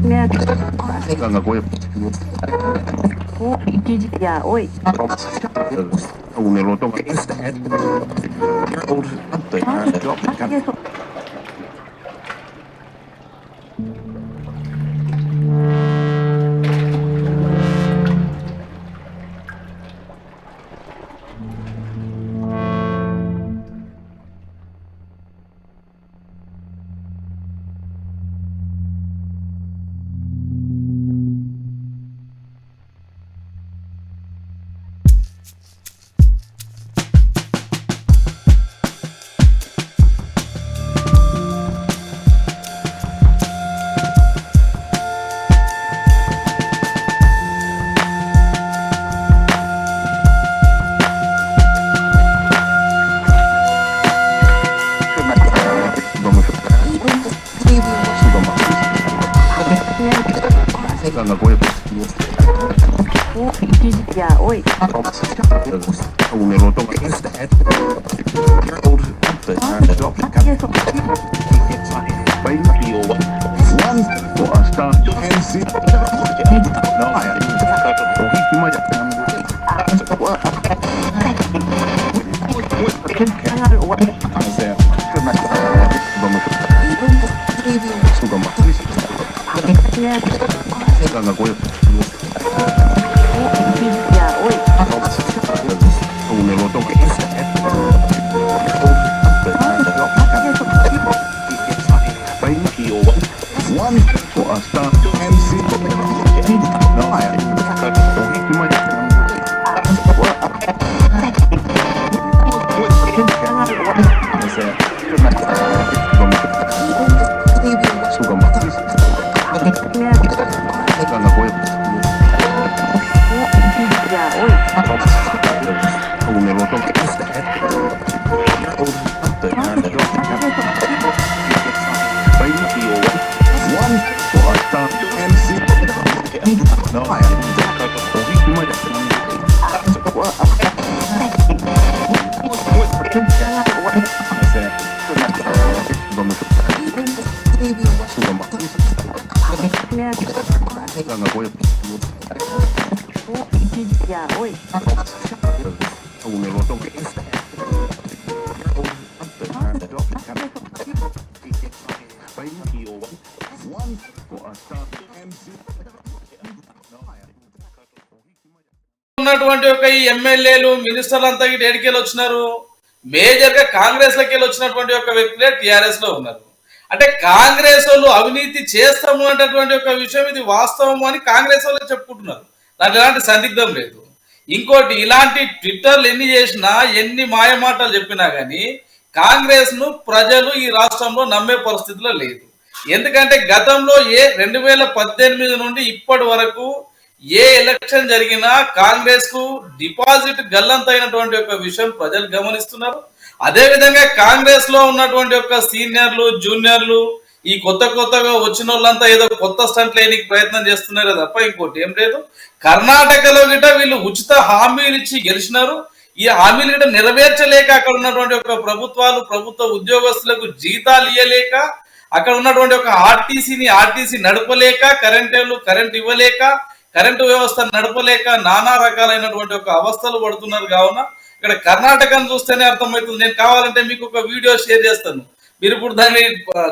Ganga Goya. Ya, hoy. Un eloto. Ganga Goya. Ya, hoy. Un eloto. Ganga Goya. Ya, hoy. Un eloto. Ganga Goya. Ya, hoy. Un eloto. Ganga Goya. Ya, hoy. Un eloto. ఉన్నటువంటి ఒక ఈ ఎమ్మెల్యేలు మినిస్టర్లు అంతా ఏడికెళ్ళి వచ్చినారు, major గా కాంగ్రెస్ లకి వెళ్ళి వచ్చినటువంటి ఒక వ్యక్తులే టిఆర్ఎస్ లో ఉన్నారు. అంటే కాంగ్రెస్ వాళ్ళు అవినీతి చేస్తాము అనేటువంటి ఒక విషయం ఇది వాస్తవము అని కాంగ్రెస్ వాళ్ళు చెప్పుకుంటున్నారు. దాంట్లో ఎలాంటి సందిగ్ధం లేదు. ఇంకోటి, ఇలాంటి ట్విట్టర్లు ఎన్ని చేసినా ఎన్ని మాయమాటలు చెప్పినా గానీ కాంగ్రెస్ ను ప్రజలు ఈ రాష్ట్రంలో నమ్మే పరిస్థితిలో లేదు. ఎందుకంటే గతంలో 2018 నుండి ఇప్పటి వరకు ఏ ఎలక్షన్ జరిగినా కాంగ్రెస్ కు డిపాజిట్ గల్లంతైనటువంటి ఒక విషయం ప్రజలు గమనిస్తున్నారు. అదే విధంగా కాంగ్రెస్ లో ఉన్నటువంటి ఒక సీనియర్లు జూనియర్లు ఈ కొత్తగా వచ్చిన వాళ్ళంతా ఏదో కొత్త స్టంట్ లేనికి ప్రయత్నం చేస్తున్నారే తప్ప ఇంకోటి ఏం లేదు. కర్ణాటకలో గిట వీళ్ళు ఉచిత హామీలు ఇచ్చి గెలిచినారు. ఈ హామీలు గిట నెరవేర్చలేక అక్కడ ఉన్నటువంటి ఒక ప్రభుత్వాలు ప్రభుత్వ ఉద్యోగస్తులకు జీతాలు ఇవ్వలేక, అక్కడ ఉన్నటువంటి ఒక ఆర్టీసీ నడపలేక, కరెంట్ ఇవ్వలేక, కరెంటు వ్యవస్థ నడపలేక నానా రకాలైనటువంటి ఒక అవస్థలు పడుతున్నారు. కావున ఇక్కడ కర్ణాటకను చూస్తేనే అర్థమవుతుంది. నేను కావాలంటే మీకు ఒక వీడియో షేర్ చేస్తాను, మీరు ఇప్పుడు దాన్ని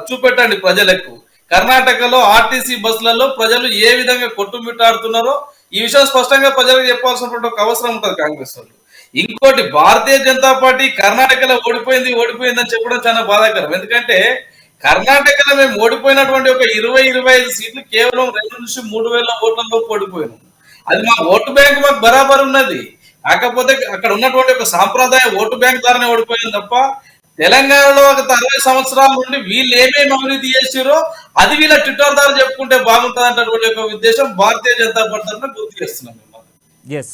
చూపెట్టండి ప్రజలకు. కర్ణాటకలో ఆర్టీసీ బస్సులలో ప్రజలు ఏ విధంగా కొట్టుమిట్టాడుతున్నారో ఈ విషయం స్పష్టంగా ప్రజలకు చెప్పాల్సినటువంటి ఒక అవసరం ఉంటుంది కాంగ్రెస్ వాళ్ళు. ఇంకోటి, భారతీయ జనతా పార్టీ కర్ణాటకలో ఓడిపోయిందని చెప్పడం చాలా బాధాకరం. ఎందుకంటే కర్ణాటకలో మేము ఓడిపోయినటువంటి ఒక 20-25 సీట్లు కేవలం 2 నుంచి 3 వేల ఓట్లలో ఓడిపోయినాం. అది మా ఓటు బ్యాంక్ మాకు బరాబర్ ఉన్నది. కాకపోతే అక్కడ ఉన్నటువంటి ఒక సాంప్రదాయ ఓటు బ్యాంక్ ద్వారానే ఓడిపోయింది తప్ప తెలంగాణలో గత 60 సంవత్సరాల నుండి వీళ్ళు ఏమేమి అవినీతి చేసారో అది వీళ్ళ ట్విట్టర్ ద్వారా చెప్పుకుంటే బాగుంటుంది అన్నటువంటి ఒక ఉద్దేశం భారతీయ జనతా పార్టీ తరఫున గుర్తు చేస్తున్నాం. ఎస్,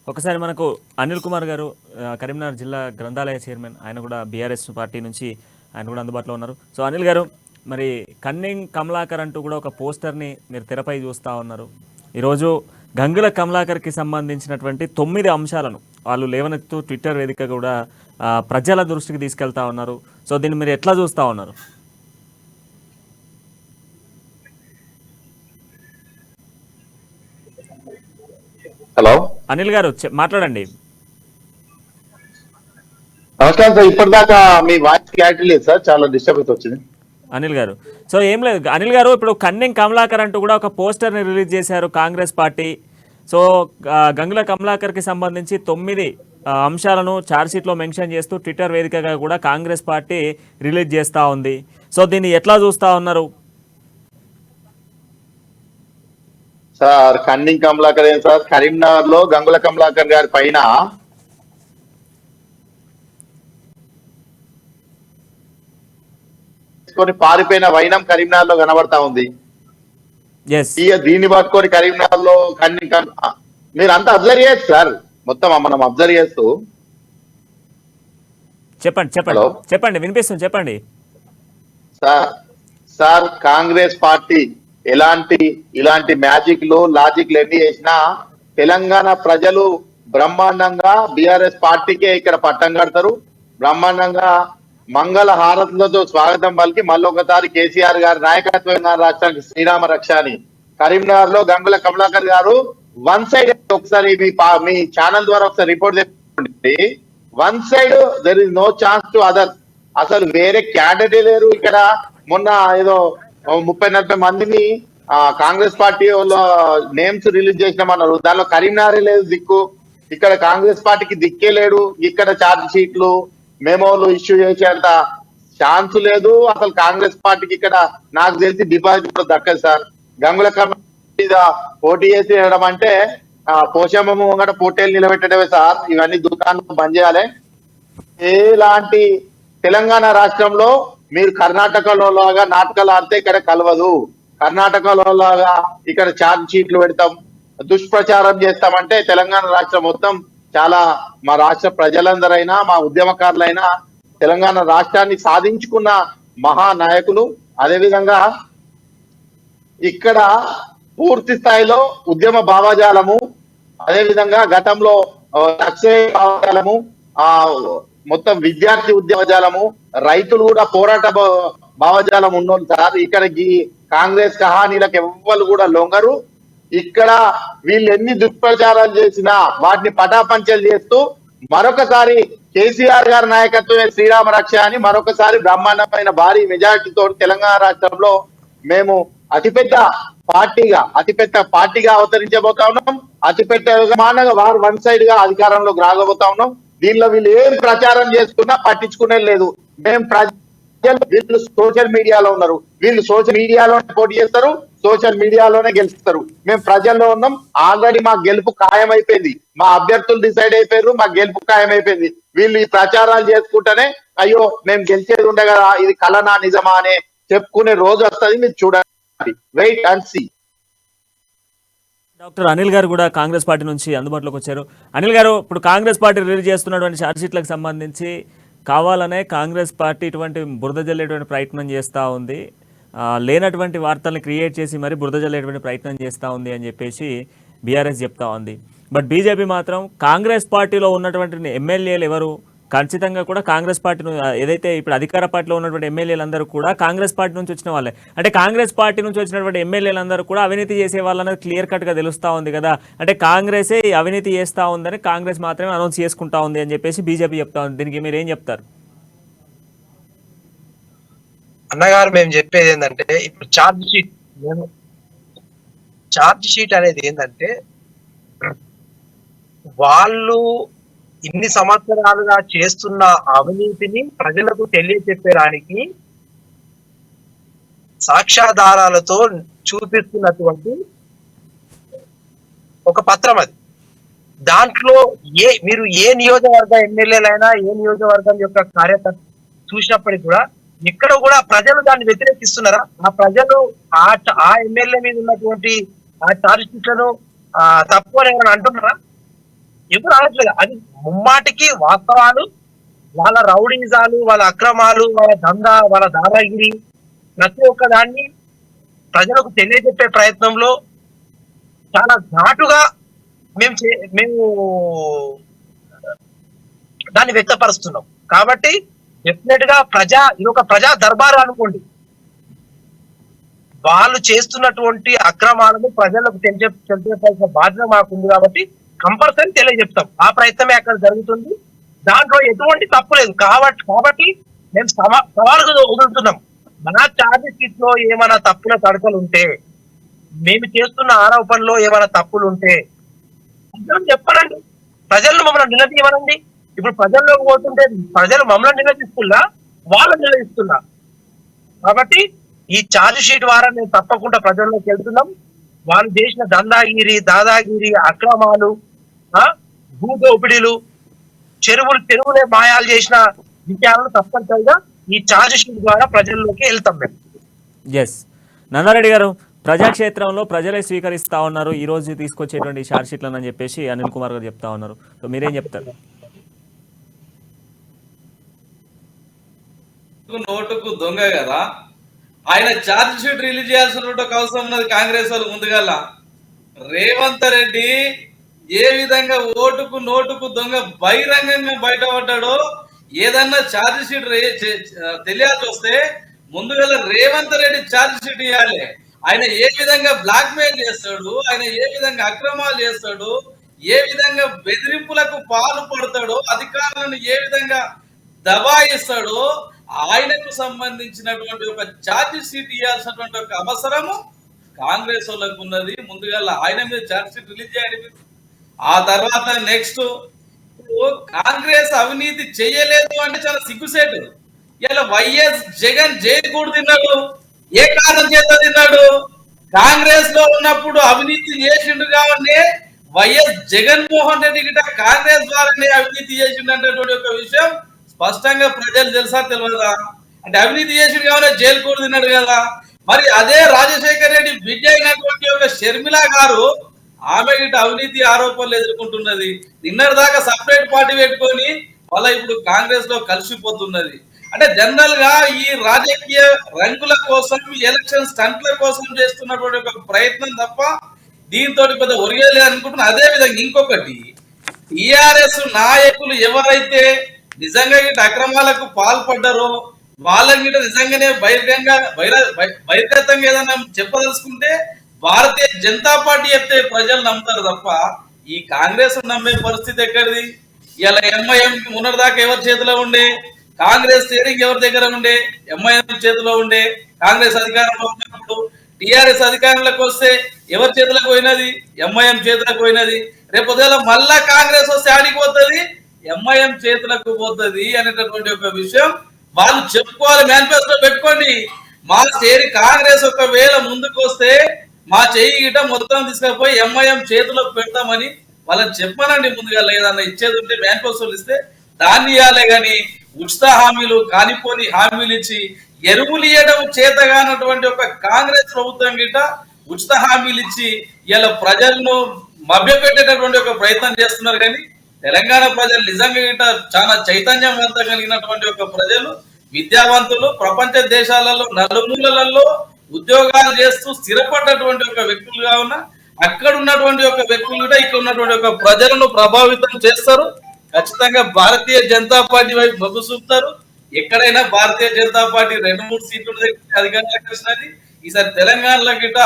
ఒకసారి మనకు అనిల్ కుమార్ గారు కరీంనగర్ జిల్లా గ్రంథాలయ చైర్మన్, ఆయన కూడా బీఆర్ఎస్ పార్టీ నుంచి ఆయన కూడా అందుబాటులో ఉన్నారు. సో అనిల్ గారు, మరి కన్నింగ్ కమలాకర్ అంటూ కూడా ఒక పోస్టర్ని మీరు తెరపై చూస్తూ ఉన్నారు. ఈరోజు గంగుల కమలాకర్కి సంబంధించినటువంటి 9 అంశాలను వాళ్ళు లేవనెత్తు ట్విట్టర్ వేదిక కూడా ప్రజల దృష్టికి తీసుకెళ్తా ఉన్నారు. సో దీన్ని మీరు ఎట్లా చూస్తూ ఉన్నారు? హలో అనిల్ గారు మాట్లాడండి. నమస్కారం సార్. ఇప్పటిదాకా మీ వాయిస్ క్లారిటీ లేదు సార్, చాలా డిస్టర్బెన్స్ వచ్చింది. అనిల్ గారు, సో ఏం లేదు అనిల్ గారు, ఇప్పుడు కన్నింగ్ కమలాకర్ అంటూ కూడా ఒక పోస్టర్ని రిలీజ్ చేశారు కాంగ్రెస్ పార్టీ. సో గంగుల కమలాకర్కి సంబంధించి 9 అంశాలను ఛార్జ్షీట్లో మెన్షన్ చేస్తూ ట్విట్టర్ వేదికగా కూడా కాంగ్రెస్ పార్టీ రిలీజ్ చేస్తూ ఉంది. సో దీన్ని ఎట్లా చూస్తూ ఉన్నారు? సార్ కన్నింగ్ కమలాకర్ ఏం సార్, కరీంనగర్ లో గంగుల కమలాకర్ గారి పైన పారిపోయిన వైనం కరీంనగర్ లో కనబడతా ఉంది. ఇక దీన్ని పట్టుకొని కరీంనగర్ లో మీరు అంతా అబ్జర్వ్ చేయొచ్చు సార్, మొత్తం మనం అబ్జర్వ్ చేస్తూ. చెప్పండి వినిపిస్తుంది, చెప్పండి సార్. కాంగ్రెస్ పార్టీ ఇలాంటి మ్యాజిక్లు లాజిక్లు ఎన్ని చేసినా తెలంగాణ ప్రజలు బ్రహ్మాండంగా బీఆర్ఎస్ పార్టీకే ఇక్కడ పట్టం కడతారు. బ్రహ్మాండంగా మంగళ హారతులతో స్వాగతం పలికి మళ్ళొకసారి కేసీఆర్ గారి నాయకత్వం రాష్ట్రానికి శ్రీరామ రక్ష అని కరీంనగర్ లో గంగుల కమలాకర్ గారు వన్ సైడ్, ఒకసారి మీ ఛానల్ ద్వారా ఒకసారి రిపోర్ట్ చెప్పండి. One side there is no chance to other. అసలు వేరే క్యాండిడేట్ లేరు ఇక్కడ. మొన్న ఏదో 30-40 మందిని కాంగ్రెస్ పార్టీ వాళ్ళ నేమ్స్ రిలీజ్ చేసినామన్నారు, దానిలో కరీంనగర్ లేదు దిక్కు. ఇక్కడ కాంగ్రెస్ పార్టీకి దిక్కే లేడు. ఇక్కడ ఛార్జ్ షీట్లు మెమోలు ఇష్యూ చేసేంత ఛాన్స్ లేదు. అసలు కాంగ్రెస్ పార్టీకి ఇక్కడ నాకు తెలిసి డిపాజిట్ కూడా దక్కదు సార్. గంగుల మీద పోటీ చేసి వేయడం అంటే పోషమ్మ ముంగట పోటీలు నిలబెట్టడమే సార్. ఇవన్నీ దుకాణం బంద్ చేయాలి. ఎలాంటి తెలంగాణ రాష్ట్రంలో మీరు కర్ణాటకలో లాగా నాటకాలు ఆడితే ఇక్కడ కలవదు. కర్ణాటకలో లాగా ఇక్కడ ఛార్జ్ షీట్లు పెడతాం, దుష్ప్రచారం చేస్తామంటే తెలంగాణ రాష్ట్రం మొత్తం చాలా, మా రాష్ట్ర ప్రజలందరైనా మా ఉద్యమకారులైనా తెలంగాణ రాష్ట్రాన్ని సాధించుకున్న మహానాయకులు. అదేవిధంగా ఇక్కడ పూర్తి స్థాయిలో ఉద్యమ భావజాలము, అదేవిధంగా గతంలో నక్సలైట్ భావజాలము, మొత్తం విద్యార్థి ఉద్యమజాలము, రైతులు కూడా పోరాట భావజాలం ఉన్నోళ్ళు సార్. ఇక్కడ కాంగ్రెస్ కహానీలకు ఎవ్వరు కూడా లొంగరు. ఇక్కడ వీళ్ళు ఎన్ని దుష్ప్రచారాలు చేసినా వాటిని పటాపంచలు చేస్తూ మరొకసారి కేసీఆర్ గారి నాయకత్వమే శ్రీరామ రక్ష అని మరొకసారి బ్రహ్మాండమైన భారీ మెజారిటీతో తెలంగాణ రాష్ట్రంలో మేము అతిపెద్ద పార్టీగా అవతరించబోతా ఉన్నాం. అతిపెద్ద మానగా వారు వన్ సైడ్ గా అధికారంలోకి రాగబోతా ఉన్నాం. దీనిలో వీళ్ళు ఏం ప్రచారం చేసుకున్నా పట్టించుకునేది లేదు. మేము వీళ్ళు సోషల్ మీడియాలో ఉన్నారు, వీళ్ళు సోషల్ మీడియాలోనే పోటీ చేస్తారు, సోషల్ మీడియాలోనే గెలుస్తారు. మేము ప్రజల్లో ఉన్నాం. ఆల్రెడీ మా గెలుపు ఖాయమైపోయింది. మా అభ్యర్థులు డిసైడ్ అయిపోయారు, మా గెలుపు ఖాయమైపోయింది. వీళ్ళు ఈ ప్రచారాలు చేసుకుంటేనే అయ్యో మేము గెలిచేది ఉండే కదా, ఇది కలనా నిజమా అనే చెప్పుకునే రోజు వస్తుంది. మీరు చూడండి, wait and see. Doctor Anil గారు కూడా కాంగ్రెస్ పార్టీ నుంచి అందుబాటులోకి వచ్చారు. అనిల్ గారు, ఇప్పుడు కాంగ్రెస్ పార్టీ రిలీజ్ చేస్తున్నటువంటి ఛార్జ్షీట్లకు సంబంధించి కావాలనే కాంగ్రెస్ పార్టీ ఇటువంటి బురద జల్లేటువంటి ప్రయత్నం చేస్తూ ఉంది, లేనటువంటి వార్తల్ని క్రియేట్ చేసి మరి బురద జల్లేటువంటి ప్రయత్నం చేస్తూ ఉంది అని చెప్పేసి బీఆర్ఎస్ చెప్తా ఉంది. బట్ బీజేపీ మాత్రం కాంగ్రెస్ పార్టీలో ఉన్నటువంటి ఎమ్మెల్యేలు ఎవరు ఖచ్చితంగా కూడా కాంగ్రెస్ పార్టీ ఏదైతే ఇప్పుడు అధికార పార్టీలో ఉన్నటువంటి ఎమ్మెల్యేలందరూ కూడా కాంగ్రెస్ పార్టీ నుంచి వచ్చిన వాళ్ళే. అంటే కాంగ్రెస్ పార్టీ నుంచి వచ్చినటువంటి ఎమ్మెల్యేలందరూ కూడా అవినీతి చేసే వాళ్ళనేది క్లియర్ కట్గా తెలుస్తూ ఉంది కదా. అంటే కాంగ్రెసే అవినీతి చేస్తూ ఉందని కాంగ్రెస్ మాత్రమే అనౌన్స్ చేసుకుంటా ఉంది అని చెప్పేసి బీజేపీ చెప్తా ఉంది. దీనికి మీరు ఏం చెప్తారు? అన్నగారు మేము చెప్పేది ఏంటంటే, ఇప్పుడు ఛార్జ్ షీట్ అనేది ఏంటంటే, వాళ్ళు ఇన్ని సంవత్సరాలుగా చేస్తున్న అవినీతిని ప్రజలకు తెలియజెప్పడానికి సాక్ష్యాధారాలతో చూపిస్తున్నటువంటి ఒక పత్రం అది. దాంట్లో మీరు ఏ నియోజకవర్గ ఎమ్మెల్యేలైనా ఏ నియోజకవర్గం యొక్క కార్యకర్త చూసినప్పటికీ కూడా ఎక్కడ కూడా ప్రజలు దాన్ని వ్యతిరేకిస్తున్నారా? ఆ ప్రజలు ఆ ఎమ్మెల్యే మీద ఉన్నటువంటి ఆ ఛార్జ్ షీట్లను తప్పు అని అంటున్నారా? ఎవరు అనట్లేదు. అది ముమ్మాటికి వాస్తవాలు. వాళ్ళ రౌడీజాలు, వాళ్ళ అక్రమాలు, వాళ్ళ దందా, వాళ్ళ దాదాగిరి ప్రతి ఒక్క దాన్ని ప్రజలకు తెలియజెప్పే ప్రయత్నంలో చాలా ఘాటుగా మేము దాన్ని వ్యక్తపరుస్తున్నాం. కాబట్టి డెఫినెట్ గా ఇది ఒక ప్రజా దర్బారు అనుకోండి. వాళ్ళు చేస్తున్నటువంటి అక్రమాలను ప్రజలకు తెలియజెప్పాల్సిన బాధ్యత మాకుంది. కాబట్టి కంపల్సరీ తెలియజెప్తాం. ఆ ప్రయత్నమే అక్కడ జరుగుతుంది. దాంట్లో ఎటువంటి తప్పు లేదు. కాబట్టి మేము సవాలుగా వదులుతున్నాం. మన ఛార్జ్ షీట్ లో ఏమైనా తప్పుల తడకలు ఉంటే, మేము చేస్తున్న ఆరోపణలో ఏమైనా తప్పులు ఉంటే చెప్పనండి. ప్రజలను మమ్మల్ని నిలదీయమనండి. ఇప్పుడు ప్రజల్లోకి పోతుంటే ప్రజలు మమ్మల్ని నిలదీస్తున్నా, వాళ్ళు నిలదీస్తున్నా. కాబట్టి ఈ ఛార్జ్ షీట్ ద్వారా మేము తప్పకుండా ప్రజల్లోకి వెళ్తున్నాం. వాళ్ళు చేసిన దాదాగిరి అక్రమాలు, భూదోపిడీలు, చెరువులే మాయాలు చేసిన విషయాలను తప్పనిసరిగా ఈ ఛార్జ్ షీట్ ద్వారా ప్రజల్లోకి వెళ్తాం మేము. ఎస్ నన్నారెడ్డి గారు, ప్రజాక్షేత్రంలో ప్రజలే స్వీకరిస్తా ఉన్నారు ఈ రోజు తీసుకొచ్చేటువంటి ఛార్జ్ షీట్లను అని చెప్పేసి అనిల్ కుమార్ గారు చెప్తా ఉన్నారు. సో మీరేం చెప్తారు? నోటుకు దొంగ కదా ఆయన ఛార్జ్ షీట్ రిలీజ్ చేయాల్సిన అవసరం ఉన్నది కాంగ్రెస్ వాళ్ళు. ముందుగల రేవంత్ రెడ్డి ఏ విధంగా ఓటుకు నోటుకు దొంగ బహిరంగంగా బయటపడ్డాడో, ఏదన్నా ఛార్జ్ షీట్ తెలియాల్సి వస్తే ముందుగల రేవంత్ రెడ్డి ఛార్జ్ షీట్ ఇవ్వాలి. ఆయన ఏ విధంగా బ్లాక్ మెయిల్ చేస్తాడు, ఆయన ఏ విధంగా అక్రమాలు చేస్తాడు, ఏ విధంగా బెదిరింపులకు పాల్పడతాడో, అధికారులను ఏ విధంగా దబాయిస్తాడో, ఆయనకు సంబంధించినటువంటి ఒక ఛార్జ్ షీట్ ఇవ్వాల్సినటువంటి ఒక అవసరము కాంగ్రెస్ వాళ్ళకు ఉన్నది. ముందుగా ఆయన మీద ఛార్జ్ షీట్ రిలీజ్ చేయండి. ఆ తర్వాత నెక్స్ట్ కాంగ్రెస్ అవినీతి చేయలేదు అంటే చాలా సిగ్గుసేటు. ఇలా వైఎస్ జగన్ జైలు తిన్నాడు. ఏ కారణం చేత తిన్నాడు? కాంగ్రెస్ లో ఉన్నప్పుడు అవినీతి చేసిండు కాబట్టి వైఎస్ జగన్మోహన్ రెడ్డి గిట్ట కాంగ్రెస్ ద్వారానే అవినీతి చేసిండు అనేటువంటి ఒక విషయం స్పష్టంగా ప్రజలు తెలుసా తెలియదా? అంటే అవినీతి చేసిండు కాబట్టి జైలు కూడా తిన్నాడు కదా. మరి అదే రాజశేఖర్ రెడ్డి బిడ్డ అయినటువంటి ఒక షర్మిల గారు, ఆమె గిట్ట అవినీతి ఆరోపణలు ఎదుర్కొంటున్నది. నిన్నటి దాకా సపరేట్ పార్టీ పెట్టుకొని వాళ్ళ ఇప్పుడు కాంగ్రెస్ లో కలిసిపోతున్నది. అంటే జనరల్ గా ఈ రాజకీయ రంగుల కోసం, ఎలక్షన్ స్టంట్ల కోసం చేస్తున్నటువంటి ఒక ప్రయత్నం తప్ప దీంతో పెద్ద ఒరిగేలే అనుకుంటున్నా. అదే విధంగా ఇంకొకటి, టిఆర్ఎస్ నాయకులు ఎవరైతే నిజంగా గిట్ట అక్రమాలకు పాల్పడ్డారో వాళ్ళకి గిట్ట నిజంగానే బహిర్గతంగా ఏదైనా చెప్పదలుచుకుంటే భారతీయ జనతా పార్టీ చెప్తే ప్రజలు నమ్ముతారు తప్ప ఈ కాంగ్రెస్ నమ్మే పరిస్థితి ఎక్కడిది? ఇలా ఎంఐఎం ఉన్నదాకా ఎవరి చేతిలో ఉండే, కాంగ్రెస్ స్టీరింగ్ ఎవరి దగ్గర ఉండే, ఎంఐఎం చేతిలో ఉండే. కాంగ్రెస్ అధికారంలో ఉన్నప్పుడు టిఆర్ఎస్ అధికారంలోకి వస్తే ఎవరి చేతులకు పోయినది? ఎంఐఎం చేతులకు పోయినది. రేపు ఉదయం మళ్ళా కాంగ్రెస్ వస్తే ఆడికి పోతుంది, ఎంఐఎం చేతులకు పోతుంది అనేటటువంటి ఒక విషయం వాళ్ళు చెప్పుకోవాలి. మేనిఫెస్టో పెట్టుకోండి. మా స్టేరి కాంగ్రెస్ ఒకవేళ ముందుకు వస్తే మా చెయ్యి గిట మొత్తం తీసుకుపోయి ఎంఐఎం చేతులకు పెడతామని వాళ్ళని చెప్పానండి. ముందుగా లేదన్నా ఇచ్చేది ఉంటే మేనిఫెస్టోలు ఇస్తే దాన్ని ఇవ్వాలి. కానీ ఉచిత హామీలు, కానిపోని హామీలు ఇచ్చి ఎరువులు ఇవ్వడం చేతగానటువంటి ఒక కాంగ్రెస్ ప్రభుత్వం గిట ఉచిత హామీలు ఇచ్చి ఇలా ప్రజలను మభ్యపెట్టేటటువంటి ఒక ప్రయత్నం చేస్తున్నారు. కానీ తెలంగాణ ప్రజలు నిజంగా గిట చాలా చైతన్యవంతం కలిగినటువంటి ఒక ప్రజలు, విద్యావంతులు, ప్రపంచ దేశాలలో నలుమూలలలో ఉద్యోగాలు చేస్తూ స్థిరపడ్డటువంటి ఒక వ్యక్తులుగా ఉన్న అక్కడ ఉన్నటువంటి ఒక వ్యక్తులు కూడా ఇక్కడ ఉన్నటువంటి ఒక ప్రజలను ప్రభావితం చేస్తారు. ఖచ్చితంగా భారతీయ జనతా పార్టీ వైపు మొగ్గు చూపుతారు. ఎక్కడైనా భారతీయ జనతా పార్టీ 2-3 సీట్లు అధికారంలోకి వచ్చినది. ఈసారి తెలంగాణలో గిట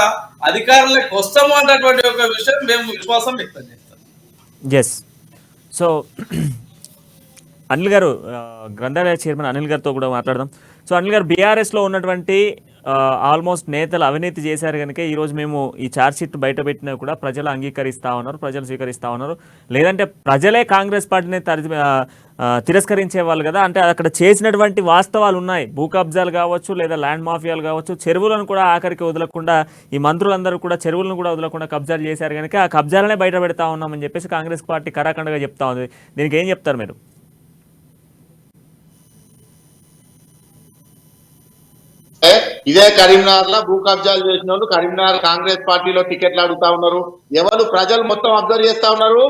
అధికారంలోకి వస్తాము అన్నటువంటి ఒక విషయం మేము విశ్వాసం వ్యక్తం చేస్తాం. ఎస్. సో అనిల్ గారు, గ్రంథాలయ చైర్మన్ అనిల్ గారితో కూడా మాట్లాడదాం. సో అనిల్ గారు, బీఆర్ఎస్లో ఉన్నటువంటి ఆల్మోస్ట్ నేతలు అవినీతి చేశారు కనుక ఈరోజు మేము ఈ ఛార్జ్ షీట్ బయట పెట్టినా కూడా ప్రజలు అంగీకరిస్తూ ఉన్నారు, ప్రజలు స్వీకరిస్తూ ఉన్నారు. లేదంటే ప్రజలే కాంగ్రెస్ పార్టీని తిరస్కరించే వాళ్ళు కదా. అంటే అక్కడ చేసినటువంటి వాస్తవాలు ఉన్నాయి. భూ కబ్జాలు కావచ్చు, లేదా ల్యాండ్ మాఫియాలు కావచ్చు, చెరువులను కూడా ఆఖరికి వదలకుండా ఈ మంత్రులందరూ కూడా చెరువులను కూడా వదలకుండా కబ్జాలు చేశారు కనుక ఆ కబ్జాలనే బయట పెడతా ఉన్నామని చెప్పేసి కాంగ్రెస్ పార్టీ కరాఖండగా చెప్తా ఉంది. దీనికి ఏం చెప్తారు మీరు? ఇదే కరీంనగర్ లో భూ కబ్జాలు చేసిన వాళ్ళు కరీంనగర్ కాంగ్రెస్ పార్టీలో టికెట్లు అడుగుతా ఉన్నారు. ఎవరు ప్రజలు మొత్తం అబ్జర్వ్ చేస్తా ఉన్నారు.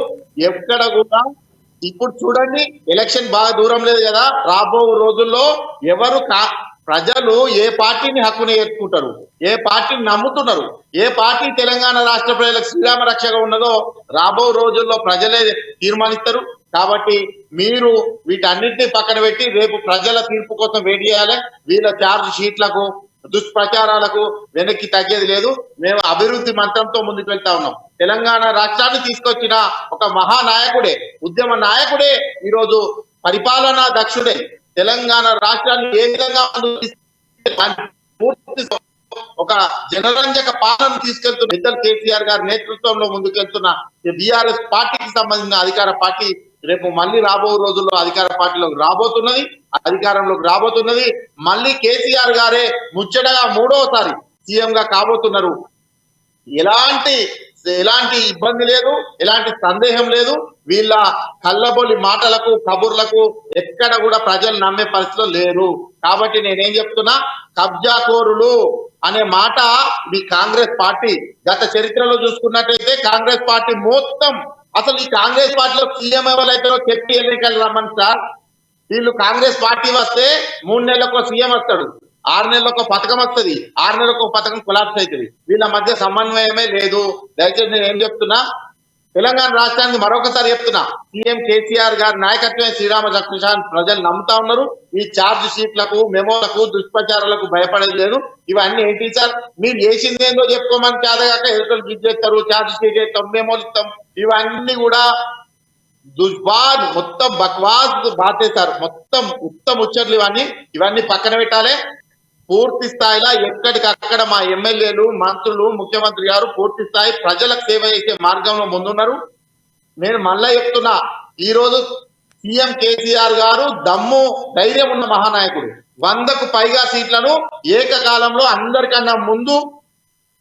ఎక్కడ కూడా ఇప్పుడు చూడండి, ఎలక్షన్ బాగా దూరం లేదు కదా. రాబో రోజుల్లో ఎవరు ప్రజలు ఏ పార్టీని హక్కుని ఏర్చుకుంటారు, ఏ పార్టీని నమ్ముతున్నారు, ఏ పార్టీ తెలంగాణ రాష్ట్ర ప్రజలకు శ్రీరామ రక్షగా ఉన్నదో రాబో రోజుల్లో ప్రజలే తీర్మానిస్తారు. కాబట్టి మీరు వీటన్నిటిని పక్కన పెట్టి రేపు ప్రజల తీర్పు కోసం వెయిట్ చేయాలి. వీళ్ళ ఛార్జ్ షీట్లకు, దుష్ప్రచారాలకు వెనక్కి తగ్గేది లేదు. మేము అభివృద్ధి మంత్రంతో ముందుకు వెళ్తా ఉన్నాం. తెలంగాణ రాష్ట్రాన్ని తీసుకొచ్చిన ఒక మహానాయకుడే, ఉద్యమ నాయకుడే, ఈరోజు పరిపాలనా దక్షుడే. తెలంగాణ రాష్ట్రాన్ని ఏ విధంగా ఒక జనరంజక పాలన తీసుకెళ్తున్న పెద్దలు కేసీఆర్ గారి నేతృత్వంలో ముందుకెళ్తున్న బీఆర్ఎస్ పార్టీకి సంబంధించిన అధికార పార్టీ రేపు మళ్ళీ రాబో రోజుల్లో అధికార పార్టీలోకి రాబోతున్నది, అధికారంలోకి రాబోతున్నది. మళ్ళీ కేసీఆర్ గారే ముచ్చటగా 3వసారి సీఎం గా కాబోతున్నారు. ఎలాంటి ఇబ్బంది లేదు, ఎలాంటి సందేహం లేదు. వీళ్ళ కళ్ళబొల్లి మాటలకు కబుర్లకు ఎక్కడ కూడా ప్రజలు నమ్మే పరిస్థితిలో లేరు. కాబట్టి నేనేం చెప్తున్నా, కబ్జాకోరులు అనే మాట మీ కాంగ్రెస్ పార్టీ గత చరిత్రలో చూసుకున్నట్టయితే కాంగ్రెస్ పార్టీ మొత్తం, అసలు ఈ కాంగ్రెస్ పార్టీలో సీఎం ఎవరైతారో చెప్పి ఎన్నికలు రమ్మని సార్. వీళ్ళు కాంగ్రెస్ పార్టీ వస్తే 3 నెలలకు సీఎం వస్తాడు, 6 నెలలకు పథకం వస్తుంది, 6 నెలలకు పథకం కొలాప్స్ అవుతుంది. వీళ్ళ మధ్య సమన్వయమే లేదు. దయచేసి నేను ఏం చెప్తున్నా, తెలంగాణ రాష్ట్రానికి మరొకసారి చెప్తున్నా, సీఎం కేసీఆర్ గారి నాయకత్వమే శ్రీరామ రక్షణ ప్రజలు నమ్ముతా ఉన్నారు. ఈ ఛార్జ్ షీట్లకు, మెమోలకు, దుష్ప్రచారాలకు భయపడేది లేదు. ఇవన్నీ ఏంటి సార్, మీరు చేసింది ఏందో చెప్పుకోమని కాదగాక ఎదురు గిచ్చేస్తారు, ఛార్జ్ షీట్ చేస్తాం, మెమోలు ఇస్తాం. ఇవన్నీ కూడా దుర్బాద్, మొత్తం బక్వాస్ బాతే సార్. మొత్తం ఉత్తమ ముచ్చట్లు ఇవన్నీ పక్కన పెట్టాలి. పూర్తి స్థాయిలో ఎక్కడికక్కడ మా ఎమ్మెల్యేలు, మంత్రులు, ముఖ్యమంత్రి గారు పూర్తి స్థాయి ప్రజలకు సేవ చేసే మార్గంలో ముందున్నారు. నేను మళ్ళా చెప్తున్నా, ఈ రోజు సీఎం కేసీఆర్ గారు దమ్ము ధైర్యం ఉన్న మహానాయకుడు. 100కు పైగా సీట్లను ఏకకాలంలో అందరికన్నా ముందు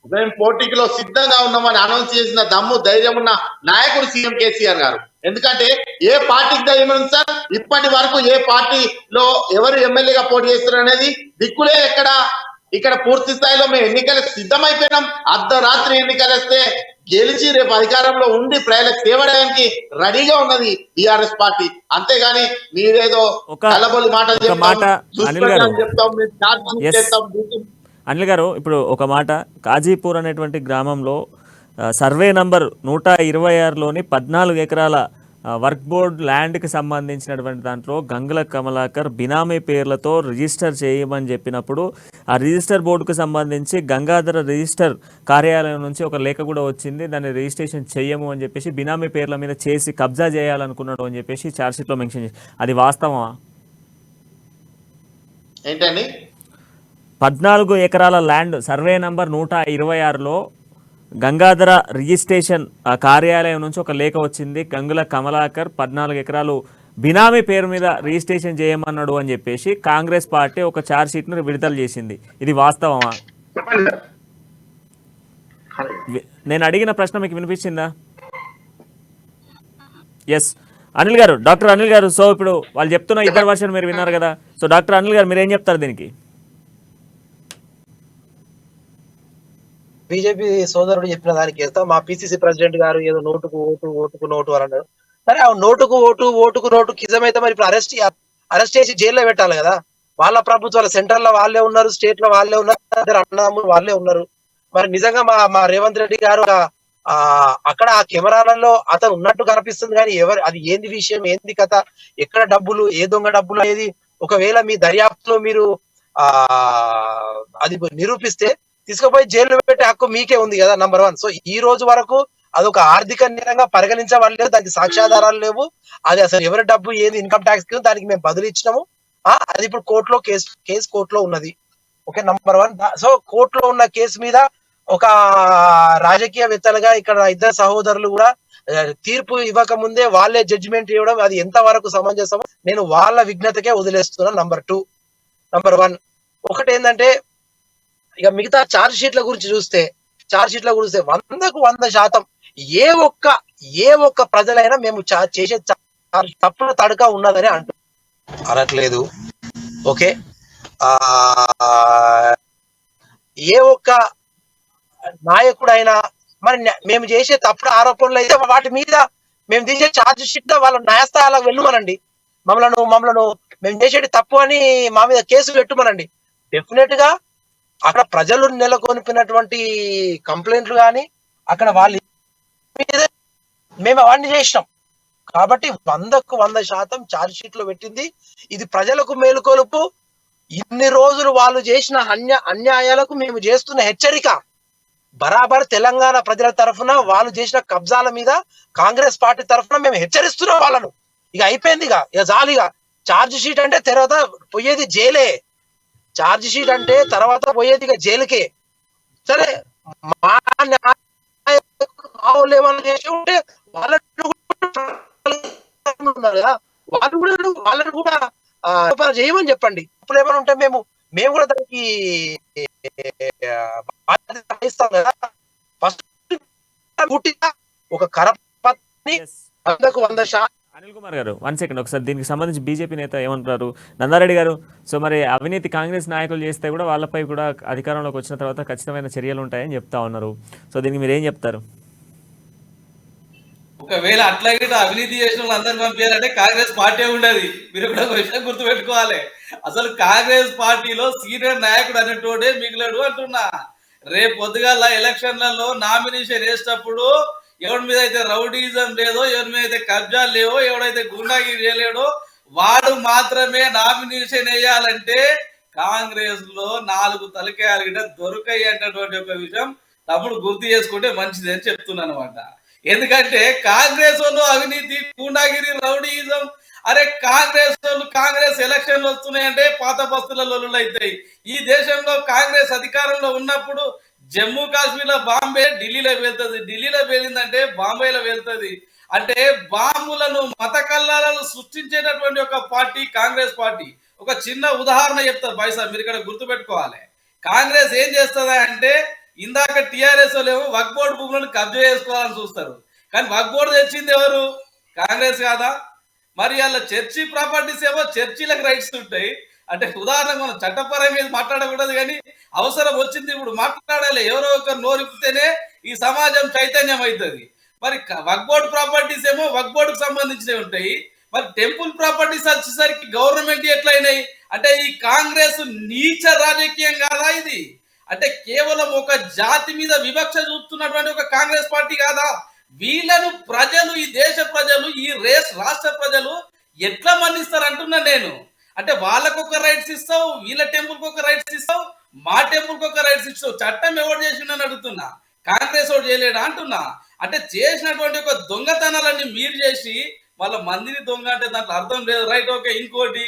మేము పోటీలో సిద్ధంగా ఉన్నామని అనౌన్స్ చేసిన దమ్ము ధైర్యం ఉన్న నాయకుడు సీఎం కేసీఆర్ గారు. ఎందుకంటే ఏ పార్టీకి ధైర్యం ఉంది సార్? ఇప్పటి వరకు ఏ పార్టీలో ఎవరు ఎమ్మెల్యేగా పోటీ చేస్తారు అనేది దిక్కులే ఇక్కడ పూర్తి స్థాయిలో మేము ఎన్నికలకు సిద్ధమైపోయినాం. అర్ధరాత్రి ఎన్నికలు వస్తే గెలిచి రేపు అధికారంలో ఉండి ప్రజలకు సేవడానికి రెడీగా ఉన్నది బీఆర్ఎస్ పార్టీ. అంతేగాని మీరేదో కలబొలి మాటలు చెప్తాం, అనిల్ గారు, ఇప్పుడు ఒక మాట, కాజీపూర్ అనేటువంటి గ్రామంలో సర్వే నంబర్ 126లోని 14 ఎకరాల వర్క్ బోర్డ్ ల్యాండ్కి సంబంధించినటువంటి దాంట్లో గంగుల కమలాకర్ బినామీ పేర్లతో రిజిస్టర్ చేయమని చెప్పినప్పుడు ఆ రిజిస్టర్ బోర్డుకు సంబంధించి గంగాధర రిజిస్టర్ కార్యాలయం నుంచి ఒక లేఖ కూడా వచ్చింది. దాన్ని రిజిస్ట్రేషన్ చేయము అని చెప్పేసి బినామీ పేర్ల మీద చేసి కబ్జా చేయాలనుకున్నాడు అని చెప్పేసి ఛార్జ్షీట్లో మెన్షన్ చేసి, అది వాస్తవమా? ఏంటండి? 14 ఎకరాల ల్యాండ్ సర్వే నంబర్ 126లో గంగాధర రిజిస్ట్రేషన్ కార్యాలయం నుంచి ఒక లేఖ వచ్చింది. గంగుల కమలాకర్ 14 ఎకరాలు బినామీ పేరు మీద రిజిస్ట్రేషన్ చేయమన్నాడు అని చెప్పేసి కాంగ్రెస్ పార్టీ ఒక ఛార్జ్ షీట్ను విడుదల చేసింది. ఇది వాస్తవమా? నేను అడిగిన ప్రశ్న మీకు వినిపించిందా? ఎస్ అనిల్ గారు, డాక్టర్ అనిల్ గారు. సో ఇప్పుడు వాళ్ళు చెప్తున్న ఇద్దరు వర్షన్ మీరు విన్నారు కదా. సో డాక్టర్ అనిల్ గారు, మీరు ఏం చెప్తారు దీనికి? బీజేపీ సోదరుడు చెప్పిన దానికి వేస్తాం. మా పిసిసి ప్రెసిడెంట్ గారు ఏదో ఓటుకు నోటు అని అన్నారు. సరే, ఆ ఓటుకు నోటు కిజమైతే మరి ఇప్పుడు అరెస్ట్ చేసి జైల్లో పెట్టాలి కదా. వాళ్ళ ప్రభుత్వాల సెంట్రల్ లో వాళ్ళే ఉన్నారు, స్టేట్ లో వాళ్ళే ఉన్నారు, అన్నదమ్ములు వాళ్ళే ఉన్నారు. మరి నిజంగా మా రేవంత్ రెడ్డి గారు అక్కడ ఆ కెమెరాలలో అతను ఉన్నట్టు కనిపిస్తుంది, కానీ అది ఏంది విషయం, ఏంది కథ, ఎక్కడ డబ్బులు, ఏ దొంగ డబ్బులు అనేది ఒకవేళ మీ దర్యాప్తులో మీరు అది నిరూపిస్తే తీసుకుపోయి జైలు పెట్టే హక్కు మీకే ఉంది కదా, నంబర్ 1. సో ఈ రోజు వరకు అదొక ఆర్థిక నేరంగా పరిగణించబడలేదు, దానికి సాక్ష్యాధారాలు లేవు. అది అసలు ఎవరి డబ్బు, ఏది ఇన్కమ్ ట్యాక్స్ దానికి మేము బదులు ఇచ్చినాము. అది ఇప్పుడు కోర్టులో కేసు కోర్టులో ఉన్నది. Okay, number 1. సో కోర్టులో ఉన్న కేసు మీద ఒక రాజకీయవేత్తలుగా ఇక్కడ ఇద్దరు సహోదరులు కూడా తీర్పు ఇవ్వక ముందే వాళ్ళే జడ్జిమెంట్ ఇవ్వడం, అది ఎంత వరకు సమంజసమో నేను వాళ్ళ విజ్ఞతకే వదిలేస్తున్నాను. నంబర్ 2. నంబర్ 1 ఒకటి ఏంటంటే, ఇక మిగతా ఛార్జ్ షీట్ల గురించి చూస్తే 100కు 100% ఏ ఒక్క ప్రజలైనా మేము చేసే తప్పుల తడక ఉన్నదని అనట్లేదు. ఓకే, ఏ ఒక్క నాయకుడైనా మరి మేము చేసే తప్పుడు ఆరోపణలు అయితే వాటి మీద మేము తీసే ఛార్జ్ షీట్ వాళ్ళ న్యాయస్థానాలకు వెళ్ళమనండి. మమ్మల్ని మేము చేసేది తప్పు అని మా మీద కేసు పెట్టుమనండి. డెఫినెట్ గా అక్కడ ప్రజలు నెలకొల్పినటువంటి కంప్లైంట్లు కానీ అక్కడ వాళ్ళు మేము అవన్నీ చేసినాం. కాబట్టి 100కు 100% ఛార్జ్ షీట్ లో పెట్టింది. ఇది ప్రజలకు మేలుకొలుపు. ఇన్ని రోజులు వాళ్ళు చేసిన అన్యాయాలకు మేము చేస్తున్న హెచ్చరిక. బరాబర్ తెలంగాణ ప్రజల తరఫున వాళ్ళు చేసిన కబ్జాల మీద కాంగ్రెస్ పార్టీ తరఫున మేము హెచ్చరిస్తున్నాం వాళ్ళను. ఇక అయిపోయింది, ఇక జాలిగా ఛార్జ్ షీట్ అంటే తర్వాత పోయేది జైలే. ఛార్జ్ షీట్ అంటే తర్వాత పోయేది ఇక జైలుకే. సరే మా ఏమన్నా చేసి ఉంటే వాళ్ళను ఉన్నారు కదా, వాళ్ళని కూడా చేయమని చెప్పండి. అప్పుడు ఏమైనా ఉంటే మేము కూడా దానికి ఇస్తాం కదా. ఫస్ట్ ఒక కరపత్ని 100% అనిల్ కుమార్ గారు 1 సెకండ్ ఒకసారి దీనికి సంబంధించి బీజేపీ నేత ఏమంటారు నందారెడ్డి గారు? సో మరి అవినీతి కాంగ్రెస్ నాయకులు చేస్తే కూడా వాళ్ళపై కూడా అధికారంలోకి వచ్చిన తర్వాత ఖచ్చితమైన చర్యలు ఉంటాయని చెప్తా ఉన్నారు. సో దీనికి మీరు ఏం చెప్తారు? ఒకవేళ అట్లాగే అవినీతి చేసిన వాళ్ళు అందరిని పంపించాలంటే కాంగ్రెస్ పార్టీ ఉండదు. మీరు కూడా ఒక విషయం గుర్తుపెట్టుకోవాలి. అసలు కాంగ్రెస్ పార్టీలో సీనియర్ నాయకుడు అనేటోడే మిగిలాడు అంటున్నా. రేపు పొద్దుగాల ఎలక్షన్లలో నామినేషన్ వేసేటప్పుడు ఎవరి మీద అయితే రౌడీజం లేదో, ఎవరి మీద అయితే కబ్జాలు లేవో, ఎవడైతే గుండాగిరి చేయలేడో వాడు మాత్రమే నామినేషన్ వేయాలంటే కాంగ్రెస్ లో 4 తలకాయలు గిట్ట దొరకాయి అన్నటువంటి ఒక విషయం తమ్ముడు గుర్తు చేసుకుంటే మంచిది అని చెప్తున్నాను అనమాట. ఎందుకంటే కాంగ్రెస్ వాళ్ళు అవినీతి, గుండాగిరి, రౌడీయిజం, అరే కాంగ్రెస్ ఎలక్షన్లు వస్తున్నాయంటే పాత బస్తులలో అవుతాయి. ఈ దేశంలో కాంగ్రెస్ అధికారంలో ఉన్నప్పుడు జమ్మూ కాశ్మీర్ లో బాంబే ఢిల్లీలో వెళ్తుంది, ఢిల్లీలో వెళ్ళిందంటే బాంబేలో వెళ్తుంది. అంటే బాంబులను మత కల్లాలను సృష్టించేటటువంటి ఒక పార్టీ కాంగ్రెస్ పార్టీ. ఒక చిన్న ఉదాహరణ చెప్తారు బైసా, మీరు ఇక్కడ గుర్తుపెట్టుకోవాలి. కాంగ్రెస్ ఏం చేస్తుందా అంటే ఇందాక టిఆర్ఎస్ వాళ్ళు ఏమో వక్ఫ్ బోర్డు భూములను కబ్జా చేసుకోవాలని చూస్తారు, కానీ వక్ఫ్ బోర్డు తెచ్చింది ఎవరు? కాంగ్రెస్ కాదా? మరి అలా చర్చి ప్రాపర్టీస్ ఏమో చర్చిలకు రైట్స్ ఉంటాయి. అంటే ఉదాహరణకు మనం చట్టపరం మీద మాట్లాడకూడదు, కానీ అవసరం వచ్చింది ఇప్పుడు మాట్లాడాలి. ఎవరో ఒకరు నోరిపితేనే ఈ సమాజం చైతన్యం అవుతుంది. మరి వక్ఫ్ బోర్డు ప్రాపర్టీస్ ఏమో వక్ఫ్ బోర్డుకు సంబంధించినవి ఉంటాయి. మరి టెంపుల్ ప్రాపర్టీస్ వచ్చేసరికి గవర్నమెంట్ ఎట్లయినాయి అంటే ఈ కాంగ్రెస్ నీచ రాజకీయం కాదా ఇది? అంటే కేవలం ఒక జాతి మీద వివక్ష చూపుతున్నటువంటి ఒక కాంగ్రెస్ పార్టీ కాదా? వీళ్ళను ప్రజలు, ఈ దేశ ప్రజలు, ఈ రాష్ట్ర ప్రజలు ఎట్లా మన్నిస్తారు అంటున్నా నేను. అంటే వాళ్ళకు ఒక రైట్స్ ఇస్తావు, వీళ్ళ టెంపుల్కి ఒక రైట్స్ ఇస్తావు, మా టెంపుల్కి ఒక రైట్స్ ఇస్తావు. చట్టం ఎవరు చేసిండని అడుగుతున్నా, కాంగ్రెస్ వాడు చేయలేడా అంటున్నా. అంటే చేసినటువంటి ఒక దొంగతనాలన్నీ మీరు చేసి వాళ్ళ మందిని దొంగ అంటే దాంట్లో అర్థం లేదు. Right, okay. ఇంకోటి,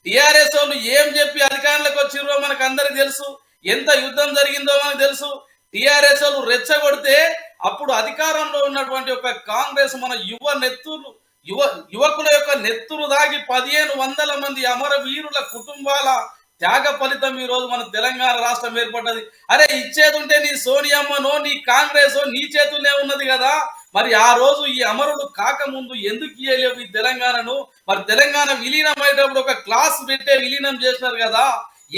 టిఆర్ఎస్ వాళ్ళు ఏం చెప్పి అధికారంలోకి వచ్చిర్రో మనకు అందరికి తెలుసు, ఎంత యుద్ధం జరిగిందో మనకు తెలుసు. టిఆర్ఎస్ వాళ్ళు రెచ్చగొడితే అప్పుడు అధికారంలో ఉన్నటువంటి ఒక కాంగ్రెస్ మన యువకుల యొక్క నెత్తురు దాగి 1500 మంది అమరవీరుల కుటుంబాల త్యాగ ఫలితం ఈ రోజు మన తెలంగాణ రాష్ట్రం ఏర్పడ్డది. అరే ఇచ్చేది ఉంటే నీ సోనియమ్మనో నీ కాంగ్రెస్ నీ చేతుల్నే ఉన్నది కదా. మరి ఆ రోజు ఈ అమరుడు కాకముందు ఎందుకు ఇయ్యలేవు ఈ తెలంగాణను? మరి తెలంగాణ విలీనం అయ్యేటప్పుడు ఒక క్లాస్ పెట్టే విలీనం చేసినారు కదా.